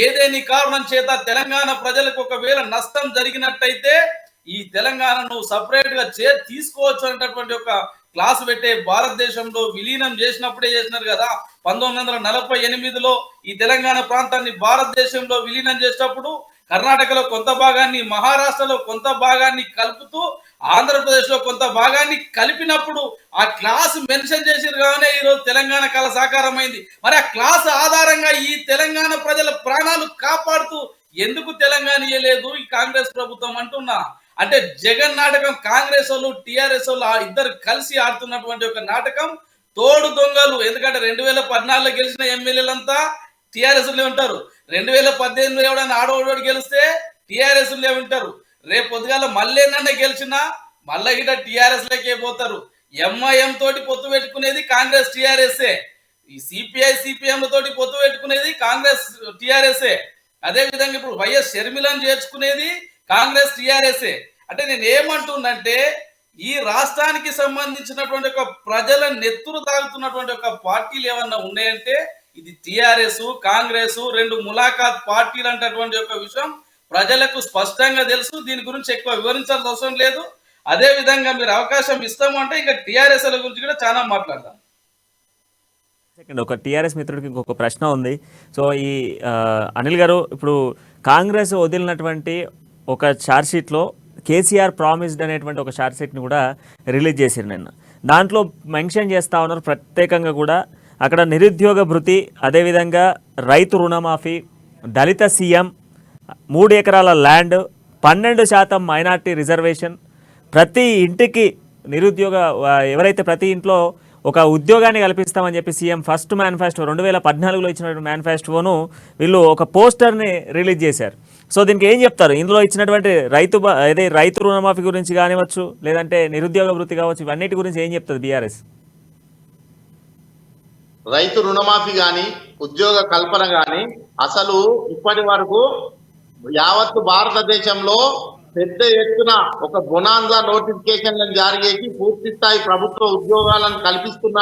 ఏదేని కారణం చేత తెలంగాణ ప్రజలకు ఒకవేళ నష్టం జరిగినట్టయితే ఈ తెలంగాణను సపరేట్ గా తీసుకోవచ్చు అనేటటువంటి ఒక క్లాస్ పెట్టే భారతదేశంలో విలీనం చేసినప్పుడే చేసినారు కదా. 1948లో ఈ తెలంగాణ ప్రాంతాన్ని భారతదేశంలో విలీనం చేసినప్పుడు కర్ణాటకలో కొంత భాగాన్ని, మహారాష్ట్రలో కొంత భాగాన్ని కలుపుతూ ఆంధ్రప్రదేశ్ లో కొంత భాగాన్ని కలిపినప్పుడు ఆ క్లాస్ మెన్షన్ చేసిరు కాగానే ఈరోజు తెలంగాణ కళ సాకారమైంది. మరి ఆ క్లాస్ ఆధారంగా ఈ తెలంగాణ ప్రజల ప్రాణాలు కాపాడుతూ ఎందుకు తెలంగాణ ఇయ్యలేదు ఈ కాంగ్రెస్ ప్రభుత్వం అంటున్నా. అంటే జగన్ నాటకం కాంగ్రెస్ వాళ్ళు టిఆర్ఎస్ వాళ్ళు ఇద్దరు కలిసి ఆడుతున్నటువంటి ఒక నాటకం. తోడు దొంగలు. ఎందుకంటే 2014లో గెలిచిన ఎమ్మెల్యేలంతా టిఆర్ఎస్ ఉంటారు. 2018లో ఎవడైనా ఆడోడు గెలిస్తే టిఆర్ఎస్ ఉంటారు. రేపు పొద్దుగాల మళ్ళీ గెలిచినా మళ్ళీ గిట టిఆర్ఎస్ లకే పోతారు. ఎంఐఎం తోటి పొత్తు పెట్టుకునేది కాంగ్రెస్ టిఆర్ఎస్ఏ. ఈ సిపిఎం తోటి పొత్తు పెట్టుకునేది కాంగ్రెస్ టిఆర్ఎస్ఏ. అదే విధంగా ఇప్పుడు వైఎస్ షర్మిలను చేర్చుకునేది కాంగ్రెస్ టిఆర్ఎస్ఏ. అంటే నేను ఏమంటున్నంటే ఈ రాష్ట్రానికి సంబంధించినటువంటి ఒక ప్రజల నెత్తురు తాగుతున్నటువంటి ఒక పార్టీలు ఏమన్నా ఉన్నాయంటే ఇది టిఆర్ఎస్, కాంగ్రెస్, 2 ములాఖాత్ పార్టీలు అంటటువంటి ఒక విషయం ప్రజలకు స్పష్టంగా తెలుసు. దీని గురించి ఎక్కువ వివరించాల్సిన అవసరం లేదు. అదే విధంగా మీరు అవకాశం ఇస్తాము అంటే ఇంకా టిఆర్ఎస్ గురించి కూడా చాలా మాట్లాడదాం. ఒక టిఆర్ఎస్ మిత్రుడికి ఇంకొక ప్రశ్న ఉంది. సో ఈ అనిల్ గారు, ఇప్పుడు కాంగ్రెస్ వదిలినటువంటి ఒక ఛార్జ్షీట్లో కేసీఆర్ ప్రామిస్డ్ అనేటువంటి ఒక ఛార్జ్షీట్ని కూడా రిలీజ్ చేశారు నిన్న. దాంట్లో మెన్షన్ చేస్తూ ఉన్నారు ప్రత్యేకంగా కూడా అక్కడ నిరుద్యోగ భృతి, అదేవిధంగా రైతు రుణమాఫీ, దళిత సీఎం, 3 ఎకరాల ల్యాండ్, 12% మైనార్టీ రిజర్వేషన్, ప్రతి ఇంటికి నిరుద్యోగ ఎవరైతే ప్రతి ఇంట్లో ఒక ఉద్యోగాన్ని కల్పిస్తామని చెప్పి సీఎం ఫస్ట్ మేనిఫెస్టో 2014లో ఇచ్చినటువంటి మేనిఫెస్టోను వీళ్ళు ఒక పోస్టర్ని రిలీజ్ చేశారు. సో దీనికి ఏం చెప్తారు? ఇందులో ఇచ్చినటువంటి రైతు రుణమాఫీ గురించి కానివచ్చు, లేదంటే నిరుద్యోగ వృత్తి కావచ్చు, ఇవన్నిటి గురించి ఏం చెప్తుంది బీఆర్ఎస్? రైతు రుణమాఫీ గాని ఉద్యోగ కల్పన గాని అసలు ఇప్పటి వరకు యావత్తు భారతదేశంలో పెద్ద ఎత్తున ఒక బొనాన్సా నోటిఫికేషన్లను జారీ చేసి పూర్తి స్థాయి ప్రభుత్వ ఉద్యోగాలను కల్పిస్తున్న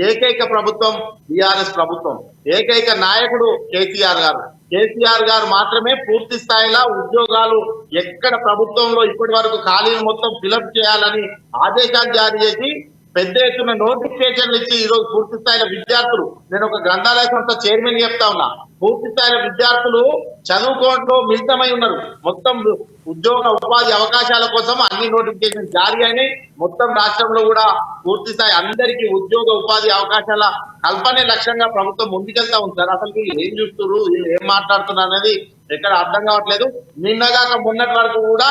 ఏకైక ప్రభుత్వం బీఆర్ఎస్ ప్రభుత్వం. ఏకైక నాయకుడు కేసీఆర్ గారు మాత్రమే పూర్తి స్థాయిలో ఉద్యోగాలు ఎక్కడ ప్రభుత్వంలో ఇప్పటి వరకు ఖాళీలు మొత్తం ఫిలప్ చేయాలని ఆదేశాలు జారీ చేసి పెద్ద ఎత్తున నోటిఫికేషన్లు ఇచ్చి ఈరోజు పూర్తి స్థాయిలో విద్యార్థులు, నేను ఒక గ్రంథాలయ సంస్థ చైర్మన్ చెప్తా ఉన్నా, పూర్తి స్థాయిలో విద్యార్థులు చదువుకోవడంలో మిళితమై ఉన్నారు. మొత్తం ఉద్యోగ ఉపాధి అవకాశాల కోసం అన్ని నోటిఫికేషన్ జారీ అయినాయి. మొత్తం రాష్ట్రంలో కూడా పూర్తి స్థాయి అందరికీ ఉద్యోగ ఉపాధి అవకాశాల కల్పనే లక్ష్యంగా ప్రభుత్వం ముందుకెళ్తా ఉంది సార్. అసలు వీళ్ళు ఏం చూస్తున్నారు, వీళ్ళు ఏం మాట్లాడుతున్నారు అనేది ఎక్కడ అర్థం కావట్లేదు. నిన్నగాక మొన్నటి వరకు కూడా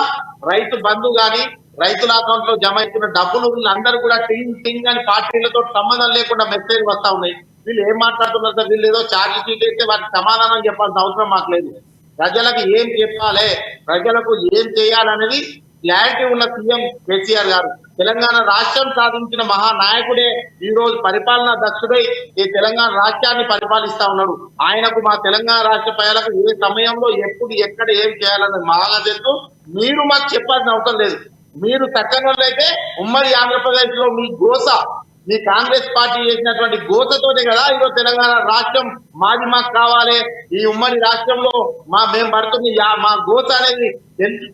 రైతు బంధు గాని రైతుల అకౌంట్ లో జమ అవుతున్న డబ్బులు అందరూ కూడా టింగ్ అని పార్టీలతో సంబంధం లేకుండా మెసేజ్ వస్తా ఉన్నాయి. వీళ్ళు ఏం మాట్లాడుతున్నారు సార్? వీళ్ళు ఏదో ఛార్జ్ షీట్ అయితే వాటికి సమాధానం చెప్పాల్సిన అవసరం మాకు లేదు. ప్రజలకు ఏం చెప్పాలి, ప్రజలకు ఏం చేయాలనేది క్లారిటీ ఉన్న సీఎం కేసీఆర్ గారు. తెలంగాణ రాష్ట్రం సాధించిన మహానాయకుడే ఈ రోజు పరిపాలనా దక్షుడై ఈ తెలంగాణ రాష్ట్రాన్ని పరిపాలిస్తా ఉన్నాడు. ఆయనకు మా తెలంగాణ రాష్ట్ర ప్రజలకు ఏ సమయంలో ఎప్పుడు ఎక్కడ ఏం చేయాలన్నది బాగా తెలుసు. మీరు మాకు చెప్పాల్సిన అవసరం లేదు. మీరు చక్కనోళ్ళు అయితే ఉమ్మడి ఆంధ్రప్రదేశ్ లో మీ గోస, మీ కాంగ్రెస్ పార్టీ చేసినటువంటి గోసతోనే కదా ఈరోజు తెలంగాణ రాష్ట్రం మాకు కావాలి, ఈ ఉమ్మడి రాష్ట్రంలో మేము పడుతుంది మా గోస అనేది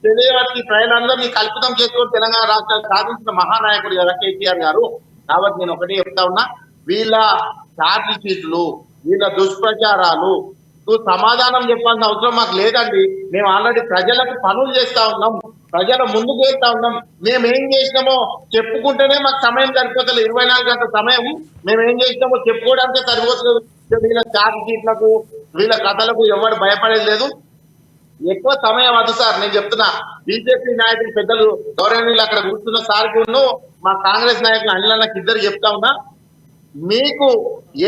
తెలియవలసి ప్రజలందరినీ కల్పితం చేసుకొని తెలంగాణ రాష్ట్రాన్ని సాధించిన మహానాయకుడు కదా కేసీఆర్ గారు. కాబట్టి నేను ఒకటే చెప్తా ఉన్నా, వీళ్ళ ఛార్జ్ షీట్లు, వీళ్ళ దుష్ప్రచారాలు సమాధానం చెప్పాల్సిన అవసరం మాకు లేదండి. మేము ఆల్రెడీ ప్రజలకు పనులు చేస్తా ఉన్నాం, ప్రజల ముందుకు వెళ్తా ఉన్నాం. మేమేం చేసినామో చెప్పుకుంటేనే మాకు సమయం సరిపోతుంది. 24 గంటల సమయం మేమేం చేసినామో చెప్పుకోవడానికే సరిపోతుంది. వీళ్ళ ఛార్జ్ షీట్లకు వీళ్ళ కథలకు ఎవరు భయపడేది లేదు. ఎక్కువ సమయం అది సార్. నేను చెప్తున్నా, బీజేపీ నాయకులు పెద్దలు గౌరవనీయులు అక్కడ కూర్చున్న సార్కి మా కాంగ్రెస్ నాయకులు అనిలన్నకి ఇద్దరు చెప్తా ఉన్నా, మీకు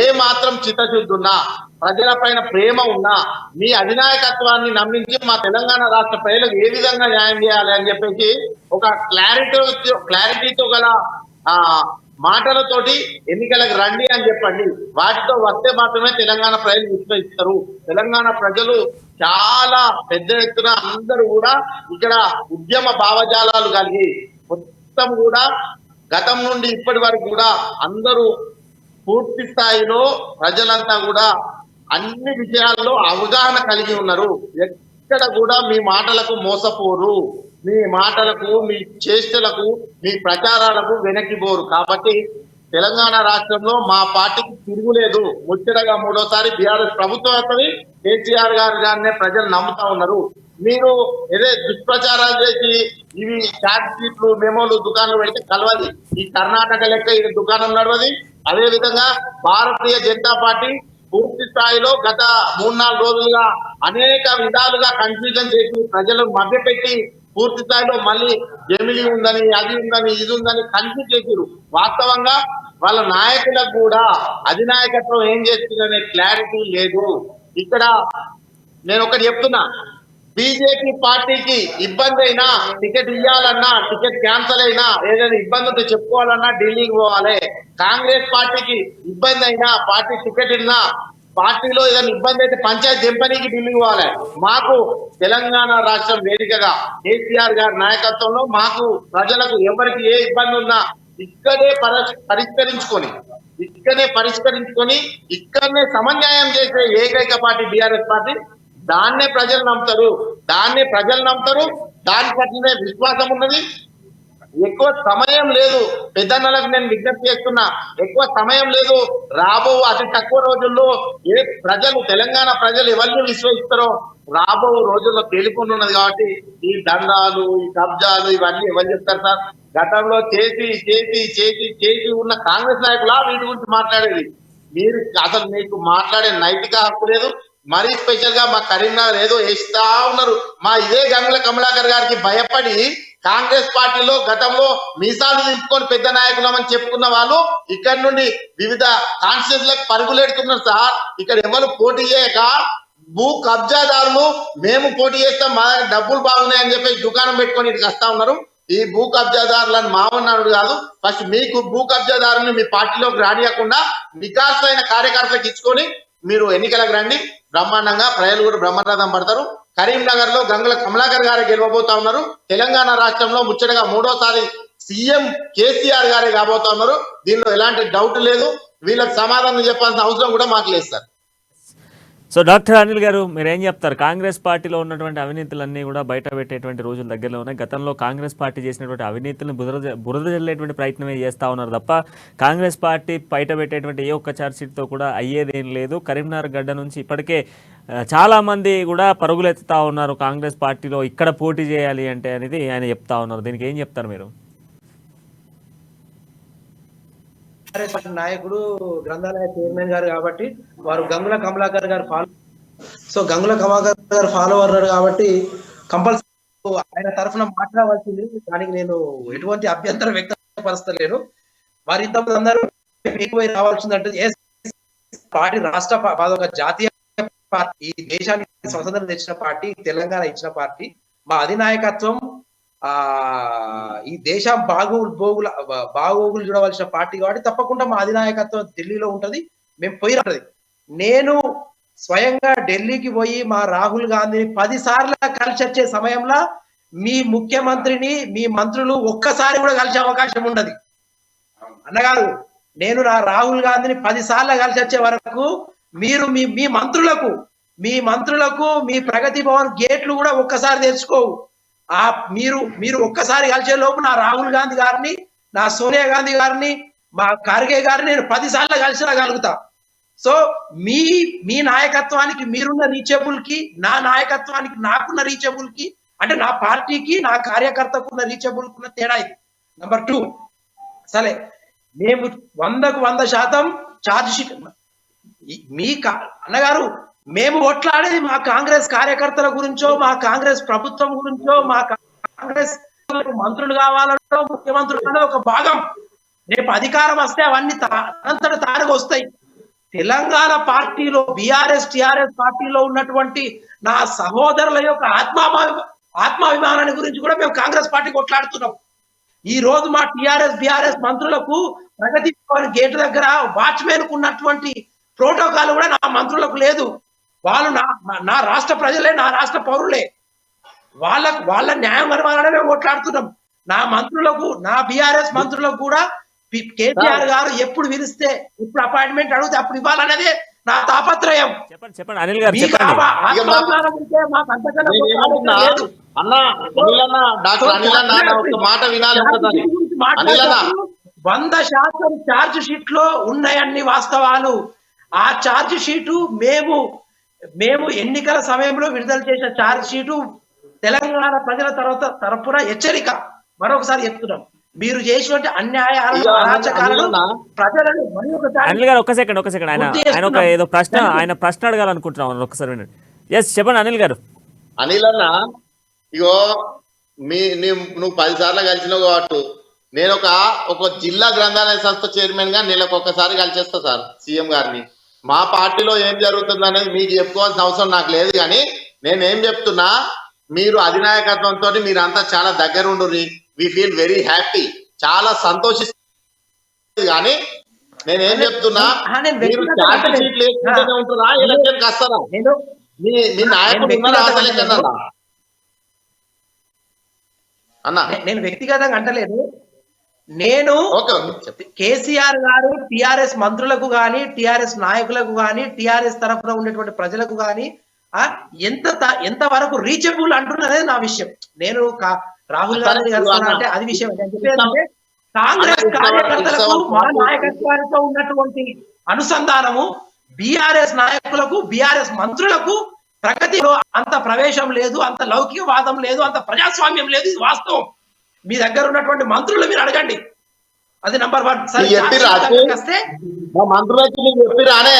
ఏ మాత్రం చిత్తశుద్ధి ఉన్నా, ప్రజల పైన ప్రేమ ఉన్నా, మీ అధినాయకత్వాన్ని నమ్మించి మా తెలంగాణ రాష్ట్ర ప్రజలకు ఏ విధంగా న్యాయం చేయాలి అని చెప్పేసి ఒక క్లారిటీతో గల మాటలతోటి ఎన్నికలకు రండి అని చెప్పండి. వాటితో వస్తే మాత్రమే తెలంగాణ ప్రజలు విశ్వసిస్తారు. తెలంగాణ ప్రజలు చాలా పెద్ద ఎత్తున అందరూ కూడా ఇక్కడ ఉద్యమ భావజాలాలు కలిగి మొత్తం కూడా గతం నుండి ఇప్పటి వరకు కూడా అందరూ పూర్తి స్థాయిలో ప్రజలంతా కూడా అన్ని విషయాల్లో అవగాహన కలిగి ఉన్నారు. ఎక్కడ కూడా మీ మాటలకు మోసపోరు, మీ మాటలకు, మీ చేష్టలకు, మీ ప్రచారాలకు వెనక్కిపోరు. కాబట్టి తెలంగాణ రాష్ట్రంలో మా పార్టీకి తిరుగులేదు. ముచ్చటగా 3వసారి బీఆర్ఎస్ ప్రభుత్వం వస్తుంది. కేసీఆర్ గారినే ప్రజలు నమ్ముతా ఉన్నారు. మీరు ఏదే దుష్ప్రచారాలు చేసి ఇవి ఛార్జ్ షీట్లు, మెమోలు దుకాణాలు పెడితే కలవది. ఈ కర్ణాటక లెక్క ఇది దుకాణం నడవది. అదే విధంగా భారతీయ జనతా పార్టీ పూర్తి స్థాయిలో గత 3-4 రోజులుగా అనేక విధాలుగా కన్ఫ్యూజన్ చేసి ప్రజలను మభ్యపెట్టి పూర్తి స్థాయిలో మళ్ళీ జమిలి ఉందని, అది ఉందని, ఇది ఉందని కన్ఫ్యూజ్ చేశారు. వాస్తవంగా వాళ్ళ నాయకులకు కూడా అధినాయకత్వం ఏం చేస్తుందనే క్లారిటీ లేదు. ఇక్కడ నేను ఒకటి చెప్తున్నా, బీజేపీ పార్టీకి ఇబ్బంది అయినా, టికెట్ ఇవ్వాలన్నా, టికెట్ క్యాన్సల్ అయినా, ఏదైనా ఇబ్బంది ఉంటే చెప్పుకోవాలన్నా ఢిల్లీకి పోవాలి. కాంగ్రెస్ పార్టీకి ఇబ్బంది అయినా, పార్టీ టికెట్ ఇన్నా, పార్టీలో ఏదైనా ఇబ్బంది అయితే పంచాయతీ జంపనీకి ఢిల్లీకి పోవాలి. మాకు తెలంగాణ రాష్ట్రం వేదికగా కేసీఆర్ గారి నాయకత్వంలో మాకు ప్రజలకు ఎవరికి ఏ ఇబ్బంది ఉన్నా ఇక్కడే పరిష్కరించుకొని ఇక్కడనే సమన్యాయం చేసే ఏకైక పార్టీ బీఆర్ఎస్ పార్టీ. దాన్నే ప్రజలు నమ్ముతారు. దాని పట్లనే విశ్వాసం ఉన్నది. ఎక్కువ సమయం లేదు. పెద్దన్నలకు నేను విజ్ఞప్తి చేస్తున్నా, ఎక్కువ సమయం లేదు. రాబో అతి తక్కువ రోజుల్లో తెలంగాణ ప్రజలు ఎవరిని విశ్వసిస్తారో రాబో రోజుల్లో తేలిపోనున్నది. కాబట్టి ఈ దండాలు, ఈ కబ్జాలు ఇవన్నీ ఎవరు చెప్తారు సార్? గతంలో చేసి ఉన్న కాంగ్రెస్ నాయకులా వీటి గురించి మాట్లాడేది. మీరు అసలు మీకు మాట్లాడే నైతిక హక్కు లేదు, మరీ స్పెషల్ గా మా కరీంనగర్ ఏదో వేస్తా ఉన్నారు. మా ఇదే గంగుల కమలాకర్ గారికి భయపడి కాంగ్రెస్ పార్టీలో గతంలో మీసాలు దింపుకొని పెద్ద నాయకులమని చెప్పుకున్న వాళ్ళు ఇక్కడ నుండి వివిధ కాన్స్టిట్యూన్సీలకు పరుగులెడుతున్నారు సార్. ఇక్కడ ఎవరు పోటీ చేయక భూ కబ్జాదారులు మేము పోటీ చేస్తాం, మా దగ్గర డబ్బులు బాగున్నాయని చెప్పేసి దుకాణం పెట్టుకొని ఇక్కడికి వస్తా ఉన్నారు. ఈ భూ కబ్జాదారులను మామన్నాడు కాదు, ఫస్ట్ మీకు భూ కబ్జాదారుని మీ పార్టీలోకి రానియకుండా నికాసైన కార్యకర్తలకు ఇచ్చుకొని మీరు ఎన్నికలకు రండి. బ్రహ్మాండంగా ప్రజలు కూడా బ్రహ్మరథం పడతారు. కరీంనగర్ లో గంగుల కమలాకర్ గారు గెలవబోతా ఉన్నారు. తెలంగాణ రాష్ట్రంలో ముచ్చటగా 3వసారి సీఎం కేసీఆర్ గారే కాబోతా ఉన్నారు. దీనిలో ఎలాంటి డౌట్ లేదు. వీళ్ళకి సమాధానం చెప్పాల్సిన అవసరం కూడా మాకు లేదు సార్. సో డాక్టర్ అనిల్ గారు, మీరు ఏం చెప్తారు? కాంగ్రెస్ పార్టీలో ఉన్నటువంటి అవినీతులన్నీ కూడా బయట పెట్టేటువంటి రోజులు దగ్గరలో ఉన్నాయి. గతంలో కాంగ్రెస్ పార్టీ చేసినటువంటి అవినీతులను బురద జల్లేటువంటి ప్రయత్నమే చేస్తూ ఉన్నారు తప్ప కాంగ్రెస్ పార్టీ బయట పెట్టేటువంటి ఏ ఒక్క ఛార్జ్షీట్తో కూడా అయ్యేదేం లేదు. కరీంనగర్ గడ్డ నుంచి ఇప్పటికే చాలామంది కూడా పరుగులెత్తుతూ ఉన్నారు కాంగ్రెస్ పార్టీలో ఇక్కడ పోటీ చేయాలి అంటే అనేది ఆయన చెప్తా ఉన్నారు. దీనికి ఏం చెప్తారు మీరు? నాయకుడు గ్రంథాలయ చైర్మన్ గారు కాబట్టి వారు గంగుల కమలాకర్ గారు గంగుల కమలాకర్ గారు ఫాలోవర్ కాబట్టి కంపల్సరీ ఆయన తరఫున మాట్లాడవలసింది. దానికి నేను ఎటువంటి అభ్యంతరం వ్యక్తపరచలేను. వారి ఇంతమంది అందరూ ఎక్కువై రావాల్సిందంటే పార్టీ రాష్ట్ర ఒక జాతీయ పార్టీ, ఈ దేశానికి స్వతంత్రం తెచ్చిన పార్టీ, తెలంగాణ ఇచ్చిన పార్టీ. మా అధినాయకత్వం ఈ దేశం బాగోగులు చూడవలసిన పార్టీ కాబట్టి తప్పకుండా మా అధినాయకత్వం ఢిల్లీలో ఉంటది. మేము పోయి రాదు. నేను స్వయంగా ఢిల్లీకి పోయి మా రాహుల్ గాంధీని 10 సార్లు కలిసి వచ్చే సమయంలో మీ ముఖ్యమంత్రిని మీ మంత్రులు ఒక్కసారి కూడా కలిసే అవకాశం ఉండదు అన్నగారు. నేను నా రాహుల్ గాంధీని 10 సార్లు కలిసి వచ్చే వరకు మీరు మీ మంత్రులకు మీ ప్రగతి భవన్ గేట్లు కూడా ఒక్కసారి తెచ్చుకోవు. మీరు ఒక్కసారి కలిసే లోపు నా రాహుల్ గాంధీ గారిని, నా సోనియా గాంధీ గారిని, మా ఖర్గే గారిని నేను 10 సార్లు కలిసిరాగలుగుతా. సో మీ నాయకత్వానికి మీరున్న రీచబుల్ కి, నా నాయకత్వానికి నాకున్న రీచబుల్ కి, అంటే నా పార్టీకి నా కార్యకర్తకు ఉన్న రీచబుల్ కున్న తేడా ఇది. నెంబర్ 2, సరే మేము 100% ఛార్జ్ షీట్ అన్నగారు, మేము ఒట్లాడేది మా కాంగ్రెస్ కార్యకర్తల గురించో, మా కాంగ్రెస్ ప్రభుత్వం గురించో, మా కాంగ్రెస్ మంత్రులు కావాలంటో, ముఖ్యమంత్రులు ఒక భాగం. రేపు అధికారం వస్తే అవన్నీ అంతట తానుగా వస్తాయి. తెలంగాణ పార్టీలో టిఆర్ఎస్ పార్టీలో ఉన్నటువంటి నా సహోదరుల యొక్క ఆత్మాభిమానాన్ని గురించి కూడా మేము కాంగ్రెస్ పార్టీ కొట్లాడుతున్నాం. ఈ రోజు మా బిఆర్ఎస్ మంత్రులకు ప్రగతి గేట్ దగ్గర వాచ్మెన్ కు ఉన్నటువంటి ప్రోటోకాల్ కూడా నా మంత్రులకు లేదు. వాళ్ళు నా రాష్ట్ర ప్రజలే, నా రాష్ట్ర పౌరులే. వాళ్ళ న్యాయం కలవాలనే మేము కొట్లాడుతున్నాం. నా మంత్రులకు, నా బిఆర్ఎస్ మంత్రులకు కూడా కేసీఆర్ గారు ఎప్పుడు పిలిస్తే, ఎప్పుడు అపాయింట్మెంట్ అడిగితే అప్పుడు ఇవ్వాలనేదే నా తాపత్రయం. చెప్పండి అనిల్ గారు, చెప్పండి. డాక్టర్ అనిల్ అన్న ఒక మాట వినాలి. 100% ఛార్జ్ షీట్ లో ఉన్నాయన్ని వాస్తవాలు. ఆ ఛార్జ్ షీటు మేము ఎన్నికల సమయంలో విడుదల చేసిన ఛార్జ్ షీటు తెలంగాణ ప్రజల తరపున హెచ్చరిక. మరొకసారి చెప్తున్నాం, మీరు చేసినటువంటి అన్యాయాలను, అరాచకాలను ప్రజలను అనిల్ గారు ఒక సెకండ్ ఆయన ఏదో ప్రశ్న అడగాలనుకుంటున్నాను, ఒకసారి వినండి. ఎస్ చెప్పండి అనిల్ గారు. అనిల్ అన్న, ఇగో నువ్వు 10 సార్లు కలిసినావు కాబట్టి నేను ఒక జిల్లా గ్రంథాలయ సంస్థ చైర్మన్ గా నెలకు ఒకసారి కలిసేస్తా సార్ సీఎం గారిని. మా పార్టీలో ఏం జరుగుతుంది అనేది మీకు చెప్పుకోవాల్సిన అవసరం నాకు లేదు. కానీ నేనేం చెప్తున్నా, మీరు అధినాయకత్వంతో మీరంతా చాలా దగ్గర ఉండుర్రి. వి ఫీల్ వెరీ హ్యాపీ, చాలా సంతోషిస్తుంది. కానీ నేనేం చెప్తున్నా, మీరు ఛార్జ్ షీట్ లేకుండానే ఉంటున్నా, ఎలక్షన్కి వస్తారా? మీ నాయకుడు ఉన్నారా అన్న? నేను వ్యక్తిగతంగా అంటలేదు. నేను కేసీఆర్ గారు టిఆర్ఎస్ మంత్రులకు గాని, టిఆర్ఎస్ నాయకులకు గాని, టిఆర్ఎస్ తరఫున ఉండేటువంటి ప్రజలకు గాని ఎంత వరకు రీచబుల్ అంటున్నదే నా విషయం. నేను రాహుల్ గాంధీ అంటే అది విషయం. కాంగ్రెస్ కార్యకర్తలకు మా నాయకత్వాలతో ఉన్నటువంటి అనుసంధానము, బిఆర్ఎస్ నాయకులకు, బిఆర్ఎస్ మంత్రులకు ప్రగతిలో అంత ప్రవేశం లేదు, అంత లౌకికవాదం లేదు, అంత ప్రజాస్వామ్యం లేదు. ఇది వాస్తవం. మీ దగ్గర ఉన్నటువంటి మంత్రులు మీరు అడగండి. అది నంబర్ 1. మా మంత్రులకి మీరు చెప్పిరానే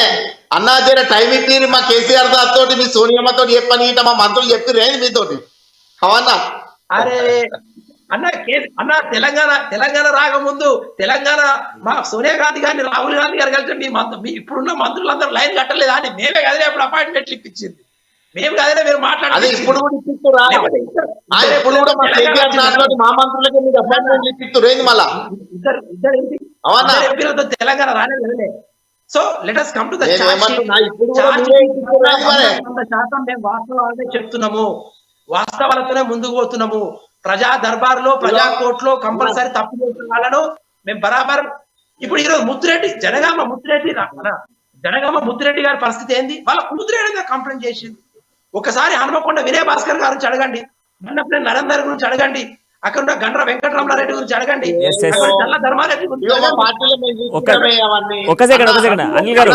అన్నా జర టైం ఇప్పి మా కేసీఆర్ తోటి మీ సోనియమ్మతో చెప్పని ఇట మా మంత్రులు చెప్పిరేంది మీతోటి అవన్నా అరే అన్న తెలంగాణ రాకముందు తెలంగాణ మా సోనియా గాంధీ గారిని రాహుల్ గాంధీ గారు కలిసి మీ ఇప్పుడున్న మంత్రులందరూ లైన్ కట్టలేదా అని మేమే కదిలే అప్పుడు అపాయింట్మెంట్లు ఇప్పించింది మేము కదిలే మీరు మాట్లాడాలి ఇప్పుడు కూడా ఇప్పిస్తురా ఇప్పుడు కూడా మా కేసీఆర్ దాంట్లో మా మంత్రులకి మీరు అపాయింట్మెంట్లు ఇప్పిస్తురేంది మళ్ళా అవన్నా ఎంపీలతో తెలంగాణ రాలేదు. So let us come to the శాతం మేము వాస్తవాలనే చెప్తున్నాము, వాస్తవాలతోనే ముందుకు పోతున్నాము. ప్రజా దర్బార్లో ప్రజా కోర్టులో కంపల్సరీ తప్పు చేసిన వాళ్ళను మేము బరాబర్. ఇప్పుడు ఈరోజు జనగామ ముత్తిరెడ్డి గారి పరిస్థితి ఏంది? వాళ్ళ ముత్తిరెడ్డి కంప్లైంట్ చేసింది. ఒకసారి హనుమకొండ వినయ్ భాస్కర్ గారి గురించి అడగండి, మన్నపల్లి నరేందర్ గురించి అడగండి, అక్కడ ఉన్న గండ్ర వెంకటరమణారెడ్డి గురించి అడగండి, చల్ల ధర్మారెడ్డి ఒక సెకండ్ అనిల్ గారు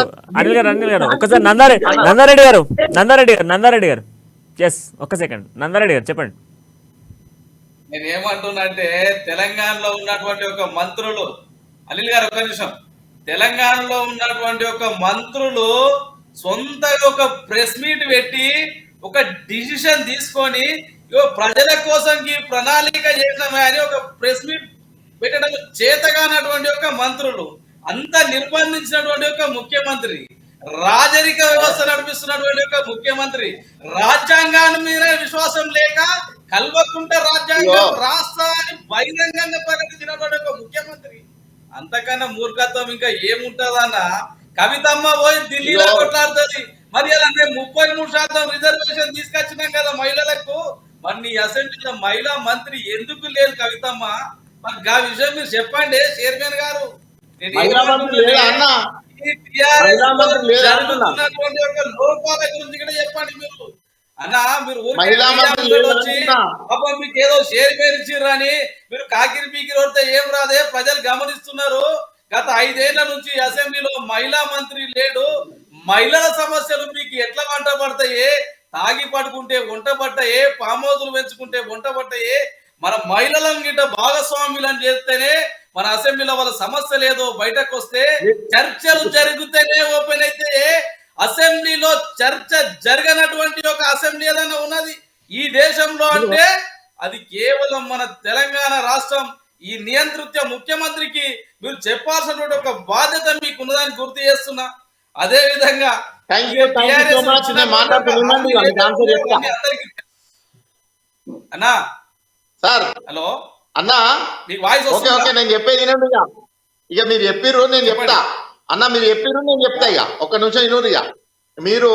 ఒకసారి నందారెడ్డి గారు ఎస్ ఒక సెకండ్ నందారెడ్డి గారు చెప్పండి. నేను ఏమంటున్నా అంటే తెలంగాణలో ఉన్నటువంటి ఒక మంత్రులు, అనిల్ గారు ఒక నిమిషం, తెలంగాణలో ఉన్నటువంటి ఒక మంత్రులు సొంతగా ఒక ప్రెస్ మీట్ పెట్టి ఒక డిసిషన్ తీసుకొని ప్రజల కోసం ఈ ప్రణాళిక చేసామే అని ఒక ప్రెస్ మీట్ పెట్టడం చేతగానటువంటి ఒక మంత్రులు, అంత నిర్బంధించినటువంటి ఒక ముఖ్యమంత్రి, రాజరిక వ్యవస్థ నడిపిస్తున్నటువంటి ఒక ముఖ్యమంత్రి, రాజ్యాంగాన్ని మీద విశ్వాసం లేక కల్వకుంట రాజ్యాంగం రాష్ట్రాన్ని బహిరంగంగా ప్రకటించినటువంటి ఒక ముఖ్యమంత్రి, అంతకన్నా మూర్ఖత్వం ఇంకా ఏముంటదన్న? కవితమ్మ పోయి ఢిల్లీలో కొట్లాడుతుంది, మరి అలా 33% రిజర్వేషన్ తీసుకొచ్చినాం కదా మహిళలకు, మరి నీ అసెంబ్లీలో మహిళా మంత్రి ఎందుకు లేదు కవితమ్మ? మరి ఆ విషయం మీరు చెప్పండి చైర్మన్ గారు. జరుగుతున్నటువంటి ఒక లోపాల గురించి కూడా చెప్పండి మీరు. అన్నా మీరు వచ్చి పాపం మీకు ఏదో చైర్మన్ ఇచ్చిర్రని మీరు కాకిరి పీకిరి కొడితే ఏం రాదే, ప్రజలు గమనిస్తున్నారు. గత 5 ఏళ్ల నుంచి అసెంబ్లీలో మహిళా మంత్రి లేడు. మహిళల సమస్యలు మీకు ఎట్లా వంట పడతాయి? తాగి పడుకుంటే వంట పట్టాయే, ఫామ్ హౌస్లు పెంచుకుంటే వంట పట్టాయే. మన మహిళలను గిట్ట భాగస్వామ్యులను చేస్తేనే మన అసెంబ్లీలో వాళ్ళ సమస్య లేదో బయటకు వస్తే, చర్చలు జరుగుతూనే ఓపెన్ అయితే అసెంబ్లీలో చర్చ జరగనటువంటి ఒక అసెంబ్లీ ఏదైనా ఉన్నది ఈ దేశంలో అంటే అది కేవలం మన తెలంగాణ రాష్ట్రం. ఈ నియంతృత్వ ముఖ్యమంత్రికి మీరు చెప్పాల్సినటువంటి ఒక బాధ్యత మీకు ఉన్నదాన్ని గుర్తు చేస్తున్నా. అదే విధంగా అన్నా సార్ హలో అన్నా మీకు వాయిస్ ఓకే ఓకే నేను చెప్పేది వినండి. ఇక మీరు చెప్పిర్రు నేను చెప్తా అన్నా, మీరు చెప్పిర్రు నేను చెప్తా. ఇక ఒక్క నిమిషం వినూరు. ఇక మీరు